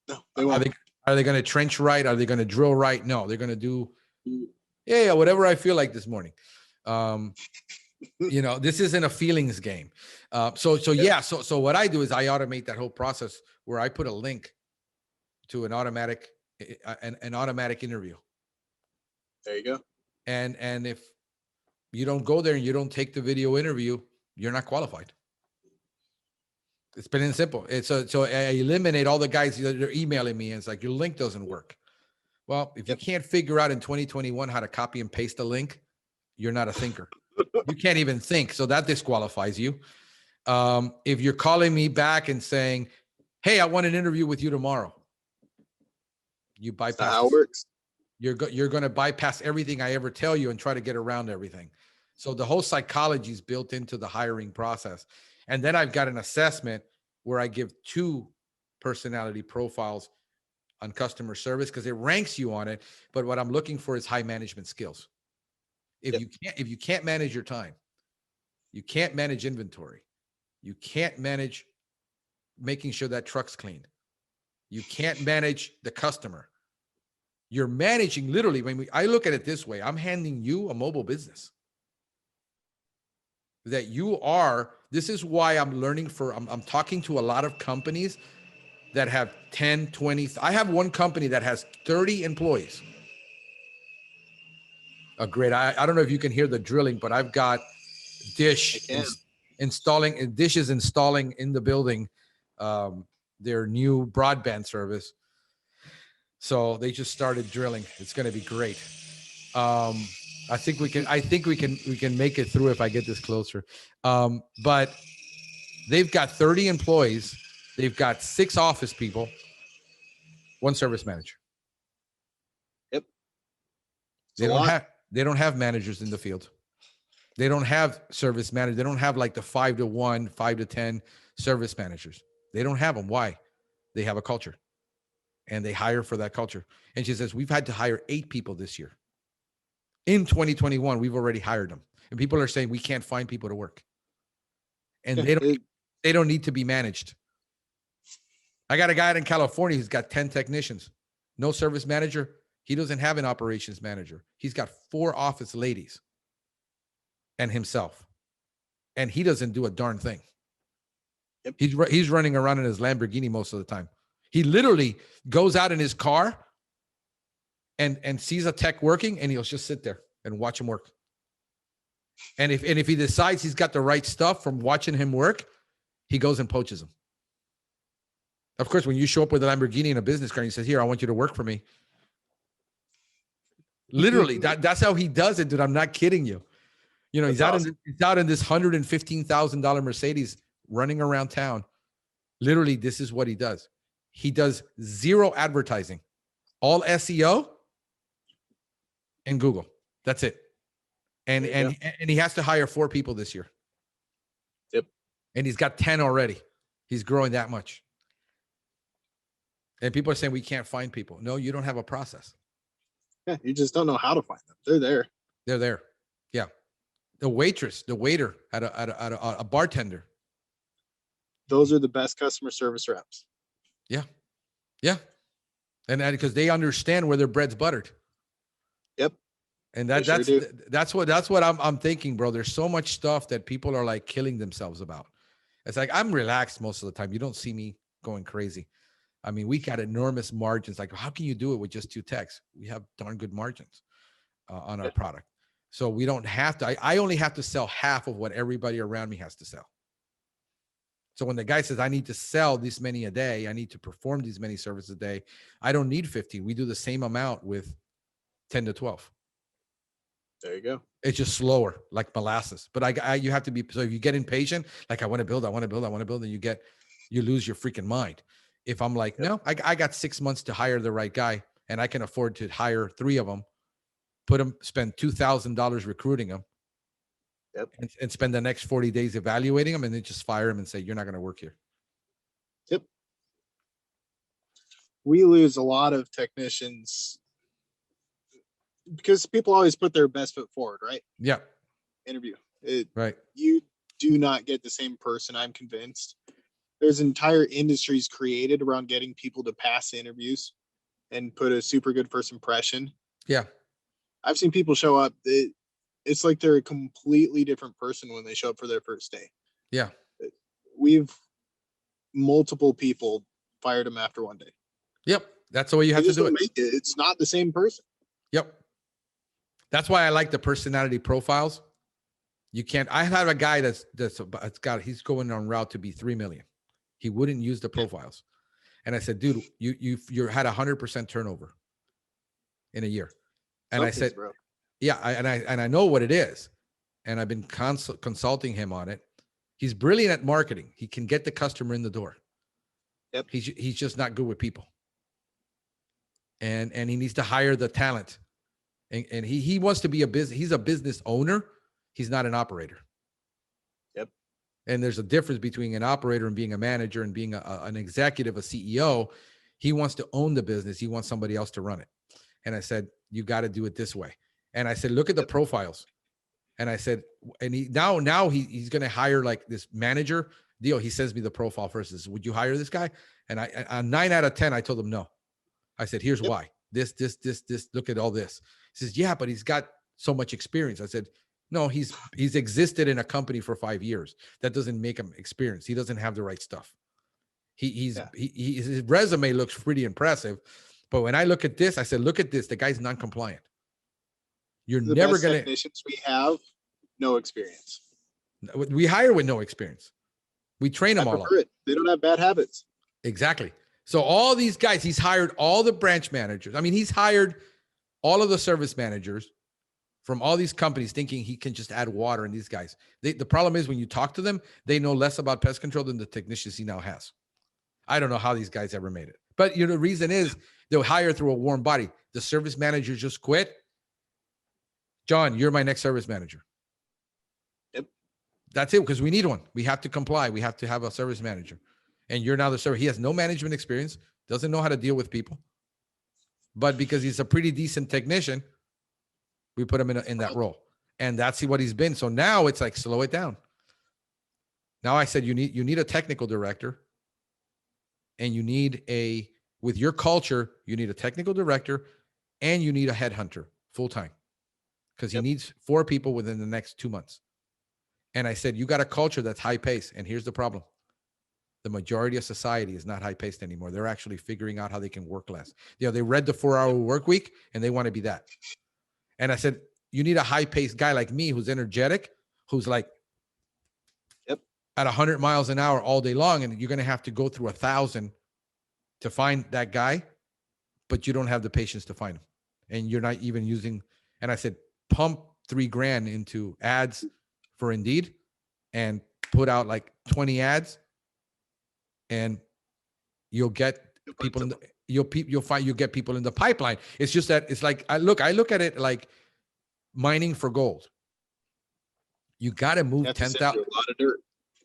No, they won't. Are they going to trench right? Are they going to drill right? No, they're going to do, whatever I feel like this morning. This isn't a feelings game. So what I do is I automate that whole process where I put a link to an automatic interview. There you go. And if you don't go there and you don't take the video interview, you're not qualified. It's been and simple. So I eliminate all the guys that are emailing me and it's like, your link doesn't work. Well, if you can't figure out in 2021 how to copy and paste a link, you're not a thinker. You can't even think. So that disqualifies you. If you're calling me back and saying, hey, I want an interview with you tomorrow, you bypass. That's how it works. You're going to bypass everything I ever tell you and try to get around everything. So the whole psychology is built into the hiring process. And then I've got an assessment where I give 2 personality profiles on customer service because it ranks you on it. But what I'm looking for is high management skills. If you can't manage your time, you can't manage inventory, you can't manage making sure that truck's clean, you can't manage the customer. You're managing literally. I look at it this way, I'm handing you a mobile business that you are. This is why I'm learning I'm talking to a lot of companies that have 10, 20. I have one company that has 30 employees. Great. I don't know if you can hear the drilling, but I've got dishes installing in the building, their new broadband service. So they just started drilling. It's going to be great. I think we can make it through if I get this closer. But they've got 30 employees. They've got 6 office people, 1 service manager. Yep. They don't have managers in the field. They don't have service managers. They don't have like the 5 to 1, 5 to 10 service managers. They don't have them. Why? They have a culture and they hire for that culture. And she says, we've had to hire 8 people this year. In 2021, we've already hired them. And people are saying we can't find people to work. And they don't need to be managed. I got a guy out in California who's got 10 technicians, no service manager. He doesn't have an operations manager. He's got 4 office ladies and himself. And he doesn't do a darn thing. Yep. He's running around in his Lamborghini most of the time. He literally goes out in his car and sees a tech working, and he'll just sit there and watch him work. And if he decides he's got the right stuff from watching him work, he goes and poaches him. Of course, when you show up with a Lamborghini and a business card, and he says, here, I want you to work for me. Literally, that's how he does it, dude. I'm not kidding you. You know, he's out in this $115,000 Mercedes running around town. Literally, this is what he does. He does 0 advertising, all SEO and Google. That's it. And he has to hire 4 people this year. Yep. And he's got 10 already. He's growing that much. And people are saying we can't find people. No, you don't have a process. Yeah, you just don't know how to find them. They're there. They're there. Yeah. The waiter at a bartender. those are the best customer service reps. Yeah. Yeah. And because they understand where their bread's buttered. Yep. And They sure do. that's what I'm thinking, bro. There's so much stuff that people are like killing themselves about. It's like, I'm relaxed most of the time. You don't see me going crazy. I mean, we got enormous margins. Like, how can you do it with just 2 techs? We have darn good margins on our product. So we don't have to, I only have to sell half of what everybody around me has to sell. So when the guy says, I need to sell this many a day, I need to perform these many services a day, I don't need 15. We do the same amount with 10 to 12. There you go. It's just slower, like molasses. But you have to be, so if you get impatient, like I want to build, and you lose your freaking mind. If I'm like, no, I got 6 months to hire the right guy, and I can afford to hire 3 of them, spend $2,000 recruiting them, and spend the next 40 days evaluating them, and then just fire them and say, you're not going to work here. Yep. We lose a lot of technicians because people always put their best foot forward, right? Yeah. Interview. Right. You do not get the same person, I'm convinced. There's entire industries created around getting people to pass interviews and put a super good first impression. Yeah. I've seen people show up. It's like they're a completely different person when they show up for their first day. Yeah. We've multiple people fired them after one day. Yep. That's the way you have to do it. It's not the same person. Yep. That's why I like the personality profiles. You can't, I have a guy he's going on route to be 3 million. He wouldn't use the profiles. And I said, dude, you had 100% turnover in a year. And I said, bro. Yeah. And I know what it is. And I've been consulting him on it. He's brilliant at marketing. He can get the customer in the door. Yep. He's just not good with people. And he needs to hire the talent. And he wants to be he's a business owner. He's not an operator. Yep. And there's a difference between an operator and being a manager and being an executive, a CEO. He wants to own the business. He wants somebody else to run it. And I said, you got to do it this way. And I said, look at the profiles. And I said, and he's going to hire like this manager deal. He sends me the profile first. Says, would you hire this guy? And on 9 out of 10, I told him no. I said, here's why. This, look at all this. He says, yeah, but he's got so much experience. I said, no, he's existed in a company for 5 years. That doesn't make him experienced. He doesn't have the right stuff. His resume looks pretty impressive. But when I look at this, I said, look at this. The guy's non-compliant. You're never going to. Technicians we have, no experience. We hire with no experience. We train them all up. They don't have bad habits. Exactly. So all these guys, he's hired all the branch managers. I mean, he's hired all of the service managers from all these companies thinking he can just add water in these guys. The problem is when you talk to them, they know less about pest control than the technicians he now has. I don't know how these guys ever made it. But the reason is they'll hire through a warm body. The service manager just quit. John, you're my next service manager. Yep. That's it, because we need one. We have to comply. We have to have a service manager. And you're now the server. He has no management experience, doesn't know how to deal with people. But because he's a pretty decent technician, we put him in that role. And that's what he's been. So now it's like, slow it down. Now I said, you need a technical director. And you need with your culture, you need a technical director and you need a headhunter full-time. Because he needs 4 people within the next 2 months. And I said, you got a culture that's high pace. And here's the problem. The majority of society is not high paced anymore. They're actually figuring out how they can work less. They read the 4-hour work week and they want to be that. And I said, you need a high paced guy like me who's energetic, who's like at 100 miles an hour all day long. And you're going to have to go through 1,000 to find that guy, but you don't have the patience to find him. And you're not even using. And I said, pump $3,000 into ads for Indeed and put out like 20 ads. And you'll get people in the, you'll get people in the pipeline. It's just that it's like, I look at it like mining for gold. You got to move 10,000.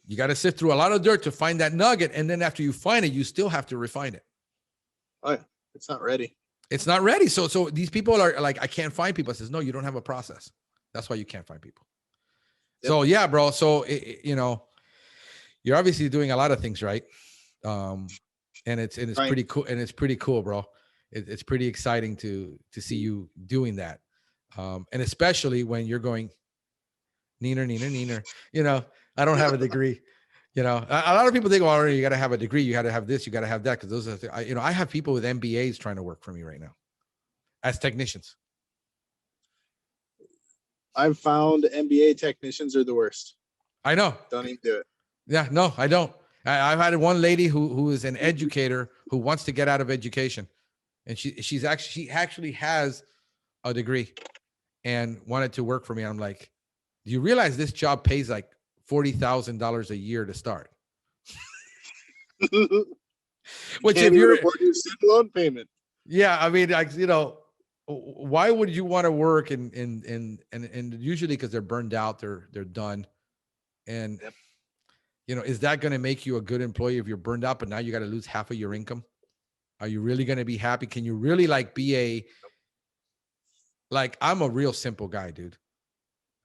You got to sift through a lot of dirt to find that nugget. And then after you find it, you still have to refine it. Oh yeah. It's not ready. It's not ready. So these people are like, I can't find people. I says, no, you don't have a process. That's why you can't find people. Yep. So yeah, bro. So, you're obviously doing a lot of things right. And it's Right. pretty cool. And it's pretty cool, bro. It's pretty exciting to see you doing that. And especially when you're going neener, neener, neener, you know, I don't have a degree. You know, a lot of people think, well, you got to have a degree. You got to have this, you got to have that. Cause those are, you know, I have people with MBAs trying to work for me right now as technicians. I've found MBA technicians are the worst. I know. Don't even do it. Yeah, no, I don't. I've had one lady who is an educator who wants to get out of education, and she actually has a degree and wanted to work for me. I'm like, do you realize this job pays like $40,000 a year to start? Which Can't if you're afford your student loan payment. Yeah, I mean, like, you know, why would you want to work and usually because they're burned out, they're done. And Yep. you know, is that going to make you a good employee if you're burned out, but now you got to lose half of your income? Are you really going to be happy? Can you really like be like, I'm a real simple guy, dude.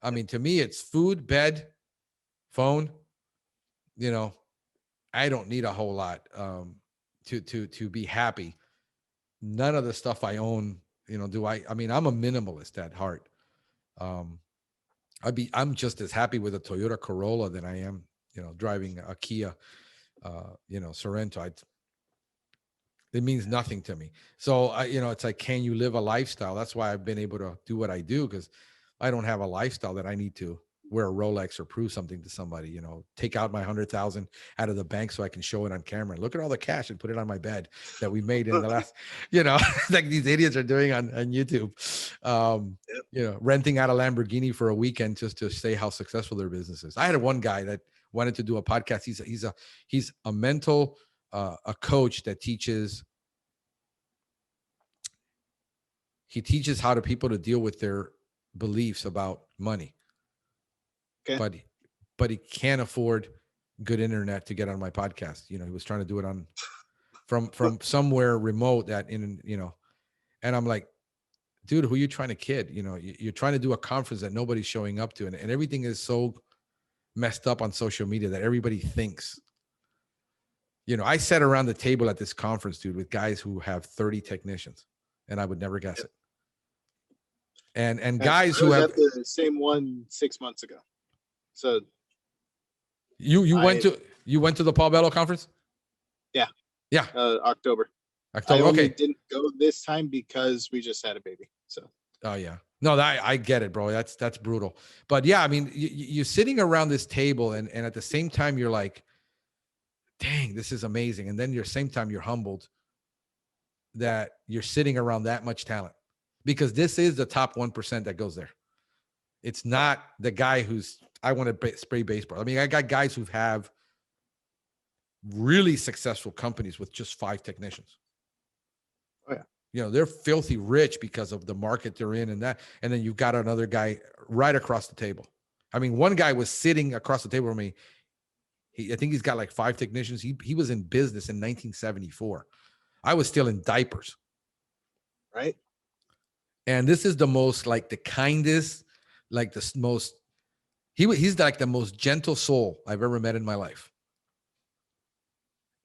I mean, to me, it's food, bed, phone. You know, I don't need a whole lot to be happy. None of the stuff I own, you know, I mean, I'm a minimalist at heart. I'm just as happy with a Toyota Corolla than I am, you know, driving a Kia, you know, Sorento. It means nothing to me. So you know, it's like, can you live a lifestyle? That's why I've been able to do what I do, because I don't have a lifestyle that I need to wear a Rolex or prove something to somebody. You know, take out my 100,000 out of the bank so I can show it on camera. Look at all the cash and put it on my bed that we made in the last, you know, like these idiots are doing on YouTube. You know, renting out a Lamborghini for a weekend just to say how successful their business is. I had one guy that wanted to do a podcast. He's a mental a coach that teaches how to people to deal with their beliefs about money. Okay. But he can't afford good internet to get on my podcast. You know, he was trying to do it on from somewhere remote that you know, and I'm like, dude, who are you trying to kid? You know, you're trying to do a conference that nobody's showing up to, and everything is so messed up on social media that everybody thinks. You know, I sat around the table at this conference, dude, with guys who have 30 technicians, and I would never guess it. And guys who have the same one 6 months ago. So you went to the Paul Bello conference? Yeah. October. I only didn't go this time because we just had a baby. So. Oh yeah. No, I get it, bro. That's brutal. But yeah, I mean, you're sitting around this table and at the same time you're like, dang, this is amazing. And then at the same time you're humbled that you're sitting around that much talent, because this is the top 1% that goes there. It's not the guy who's, I want to spray baseball. I mean, I got guys who have really successful companies with just 5 technicians. Oh yeah. You know, they're filthy rich because of the market they're in and that. And then you've got another guy right across the table. I mean, one guy was sitting across the table from me. I think he's got like 5 technicians. He was in business in 1974. I was still in diapers. Right. And this is the most, like, the kindest, like the most, he's like the most gentle soul I've ever met in my life.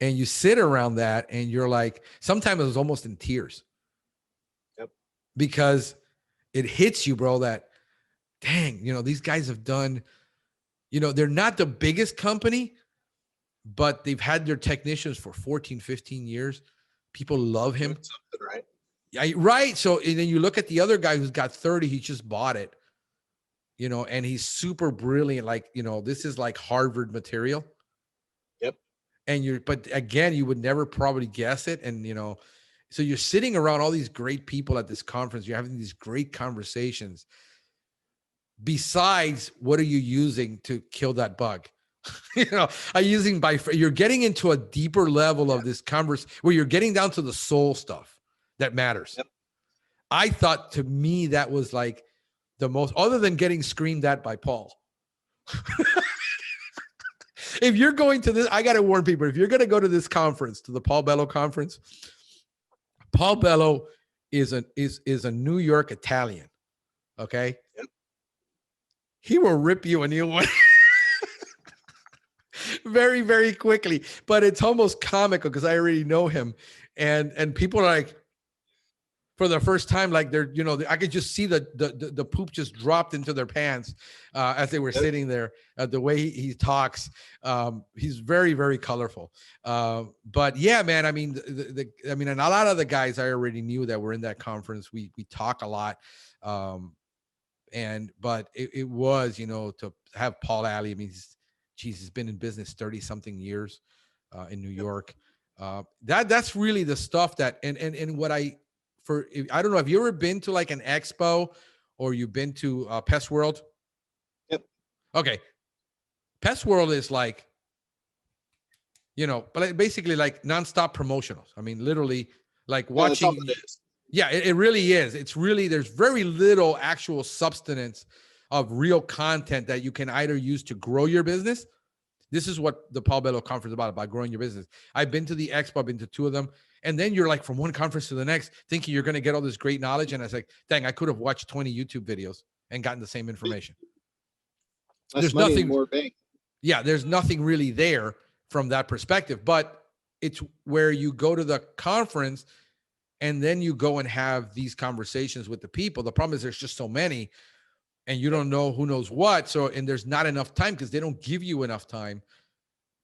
And you sit around that and you're like, sometimes it was almost in tears. Yep. Because it hits you, bro, that, dang, you know, these guys have done, you know, they're not the biggest company, but they've had their technicians for 14, 15 years. People love him. Something, right? Yeah, right. So, and then you look at the other guy who's got 30, he just bought it, you know, and he's super brilliant. Like, you know, this is like Harvard material. Yep. And but again, you would never probably guess it. And, you know, so you're sitting around all these great people at this conference. You're having these great conversations. Besides, what are you using to kill that bug? You know, you're getting into a deeper level of this conversation where you're getting down to the soul stuff that matters. Yep. I thought, to me, that was like the most, other than getting screamed at by Paul. If you're going to this, I got to warn people, if you're going to go to this conference, to the Paul Bello conference, Paul Bello is a New York Italian. Okay. Yep. He will rip you a new one. very, very quickly. But it's almost comical because I already know him, and people are like, for the first time, like they're, I could just see the poop just dropped into their pants as they were sitting there. The way he talks, he's very, very colorful. But yeah, man, I mean, I mean, and a lot of the guys I already knew that were in that conference. We talk a lot, but it was, to have Paul Alley. I mean, he's been in business 30 something years in New York. That's really the stuff that and what I don't know, have you ever been to like an expo or you've been to Pest World? Yep. Okay. Pest World is like, but basically like nonstop promotionals. I mean, literally like watching. Yeah, it really is. It's really, there's very little actual substance of real content that you can either use to grow your business. This is what the Paul Bello conference is about growing your business. I've been to the expo, I've been to 2 of them. And then you're like from one conference to the next, thinking you're going to get all this great knowledge. And I was like, dang, I could have watched 20 YouTube videos and gotten the same information. There's nothing more bang. Yeah, there's nothing really there from that perspective. But it's where you go to the conference and then you go and have these conversations with the people. The problem is there's just so many and you don't know who knows what. So, and there's not enough time because they don't give you enough time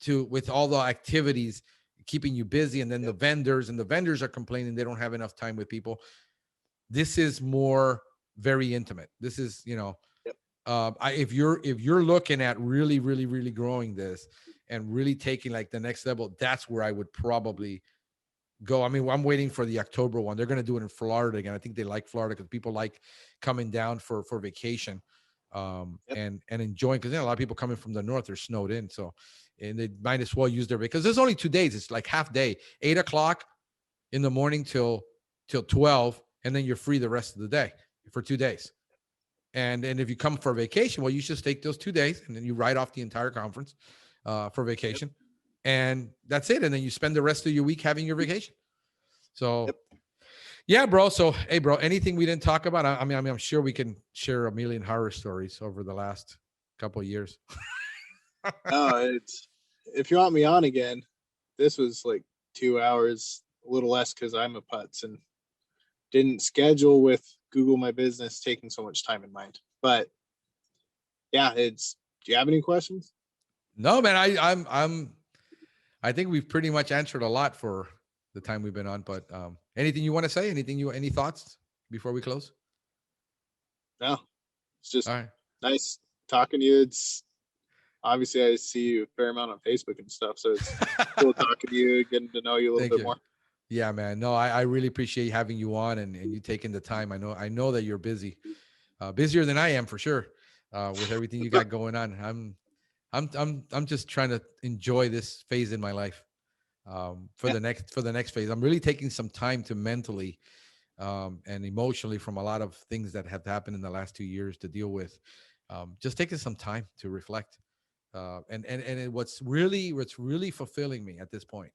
with all the activities keeping you busy. And then the vendors are complaining they don't have enough time with people. This is more very intimate. This is, if you're looking at really, really, really growing this and really taking like the next level, that's where I would probably go. I mean, I'm waiting for the October one. They're going to do it in Florida again. I think they like Florida because people like coming down for vacation and enjoying, because a lot of people coming from the north are snowed in. So, and they might as well use their, because there's only 2 days. It's like half day, 8 o'clock in the morning till 12. And then you're free the rest of the day for 2 days. And if you come for vacation, well, you should take those 2 days and then you write off the entire conference for vacation. And that's it. And then you spend the rest of your week having your vacation. So, yeah, bro. So, hey, bro, anything we didn't talk about? I mean, I'm sure we can share a million horror stories over the last couple of years. No, if you want me on again, this was like 2 hours, a little less because I'm a putz and didn't schedule with Google My Business taking so much time in mind. But yeah, do you have any questions? No, man, I think we've pretty much answered a lot for the time we've been on, but anything you want to say? Any thoughts before we close? No, it's just nice talking to you. It's obviously I see you a fair amount on Facebook and stuff, so it's cool talking to you, getting to know you a little bit more. Yeah, man. No, I really appreciate having you on and you taking the time. I know that you're busy, busier than I am for sure, with everything you got going on. I'm just trying to enjoy this phase in my life. For the next phase, I'm really taking some time to mentally and emotionally, from a lot of things that have happened in the last 2 years, to deal with. Just taking some time to reflect. And what's really fulfilling me at this point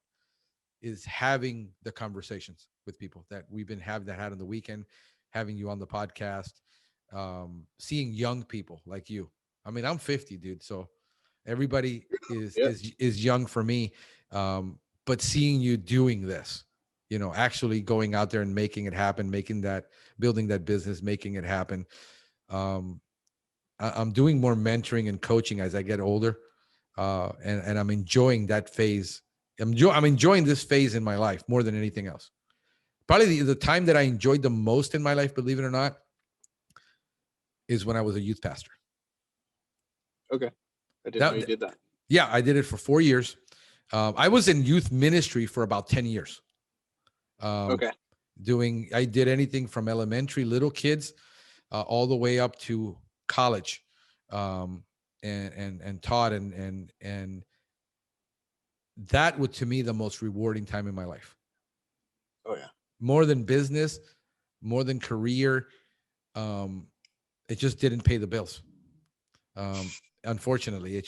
is having the conversations with people that we've been had on the weekend, having you on the podcast, seeing young people like you. I mean, I'm 50, dude, so everybody is young for me. But seeing you doing this, actually going out there and making it happen, building that business, making it happen. I'm doing more mentoring and coaching as I get older. And I'm enjoying that phase. I'm enjoying this phase in my life more than anything else. Probably the time that I enjoyed the most in my life, believe it or not, is when I was a youth pastor. Okay. I didn't know you did that. Yeah, I did it for 4 years. I was in youth ministry for about 10 years. Okay. I did anything from elementary, little kids, all the way up to college, and taught, and that was, to me, the most rewarding time in my life. Oh yeah. More than business, more than career. It just didn't pay the bills. Unfortunately,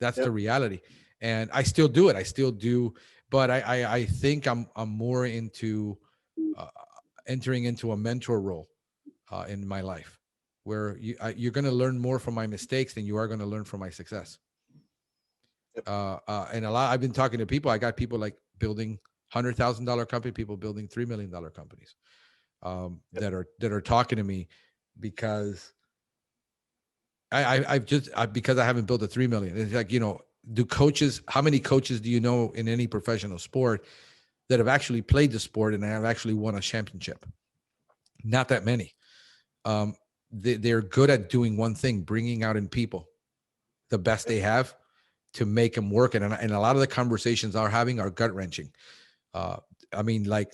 that's the reality. And I still do it. I still do, but I think I'm more into entering into a mentor role in my life, where you're going to learn more from my mistakes than you are going to learn from my success. Yep. And I've been talking to people. I got people like building $100,000 company, people building $3 million companies, Yep. that are talking to me because because I haven't built a 3 million. It's like, how many coaches do you know in any professional sport that have actually played the sport and have actually won a championship? Not that many. They're good at doing one thing, bringing out in people the best they have to make them work. And a lot of the conversations I'm having are gut wrenching. I mean, like,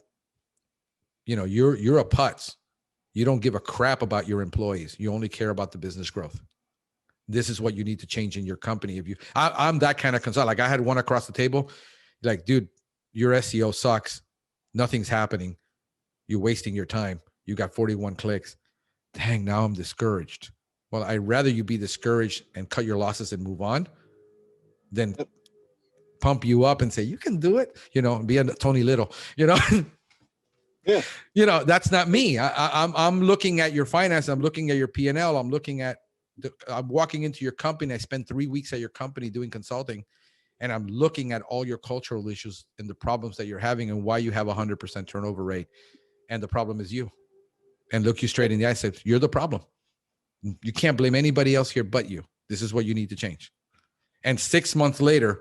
you're a putz. You don't give a crap about your employees. You only care about the business growth. This is what you need to change in your company. I'm that kind of consultant. Like, I had one across the table, like, dude, your SEO sucks. Nothing's happening. You're wasting your time. You got 41 clicks. Dang, now I'm discouraged. Well, I'd rather you be discouraged and cut your losses and move on than pump you up and say, you can do it, be a Tony Little, Yeah. That's not me. I'm looking at your finance. I'm looking at your P&L. I'm looking at I'm walking into your company. I spent 3 weeks at your company doing consulting, and I'm looking at all your cultural issues and the problems that you're having and why you have 100% turnover rate. And the problem is you. And look you straight in the eye and say, you're the problem. You can't blame anybody else here but you. This is what you need to change. And 6 months later,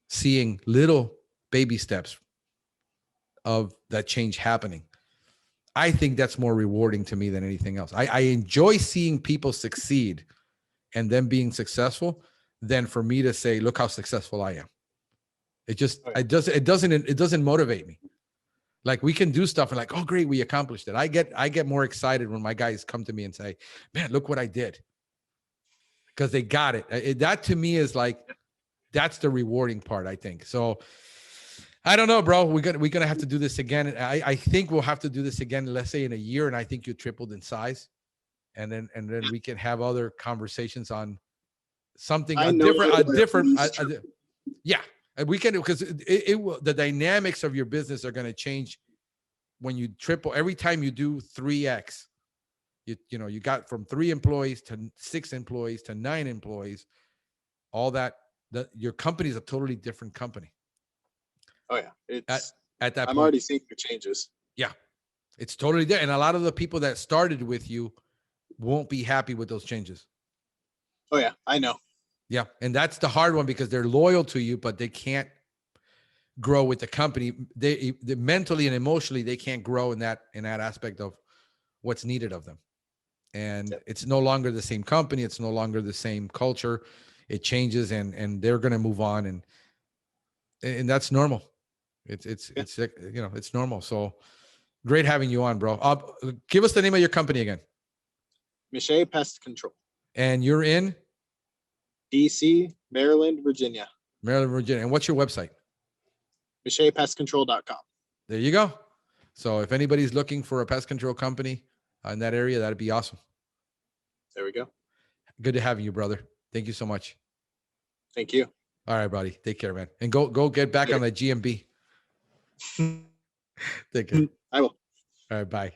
seeing little baby steps of that change happening, I think that's more rewarding to me than anything else. I enjoy seeing people succeed and them being successful than for me to say, look how successful I am. It doesn't motivate me. Like, we can do stuff and like, oh, great, we accomplished it. I get more excited when my guys come to me and say, man, look what I did. Because they got it. That to me is like, that's the rewarding part, I think. So I don't know, bro. We're gonna have to do this again. I think we'll have to do this again, let's say in a year, and I think you tripled in size. And then we can have other conversations on something different. Yeah. We can, because the dynamics of your business are going to change when you triple. Every time you do 3x, you got from 3 employees to 6 employees to 9 employees, all that your company is a totally different company. Oh yeah. It's at that I'm point. already seeing the changes. Yeah. It's totally different. And a lot of the people that started with you won't be happy with those changes. Oh yeah, I know. Yeah. And that's the hard one, because they're loyal to you, but they can't grow with the company. They mentally and emotionally, they can't grow in that aspect of what's needed of them. And it's no longer the same company. It's no longer the same culture. It changes, and they're going to move on. And that's normal. It's normal. So great having you on, bro. Give us the name of your company again. Miche Pest Control. And you're in DC, Maryland, Virginia. Maryland, Virginia. And what's your website? MichePestControl.com. There you go. So if anybody's looking for a pest control company in that area, that'd be awesome. There we go. Good to have you, brother. Thank you so much. Thank you. All right, buddy. Take care, man. And go get back on that GMB. Take care. I will. All right, bye.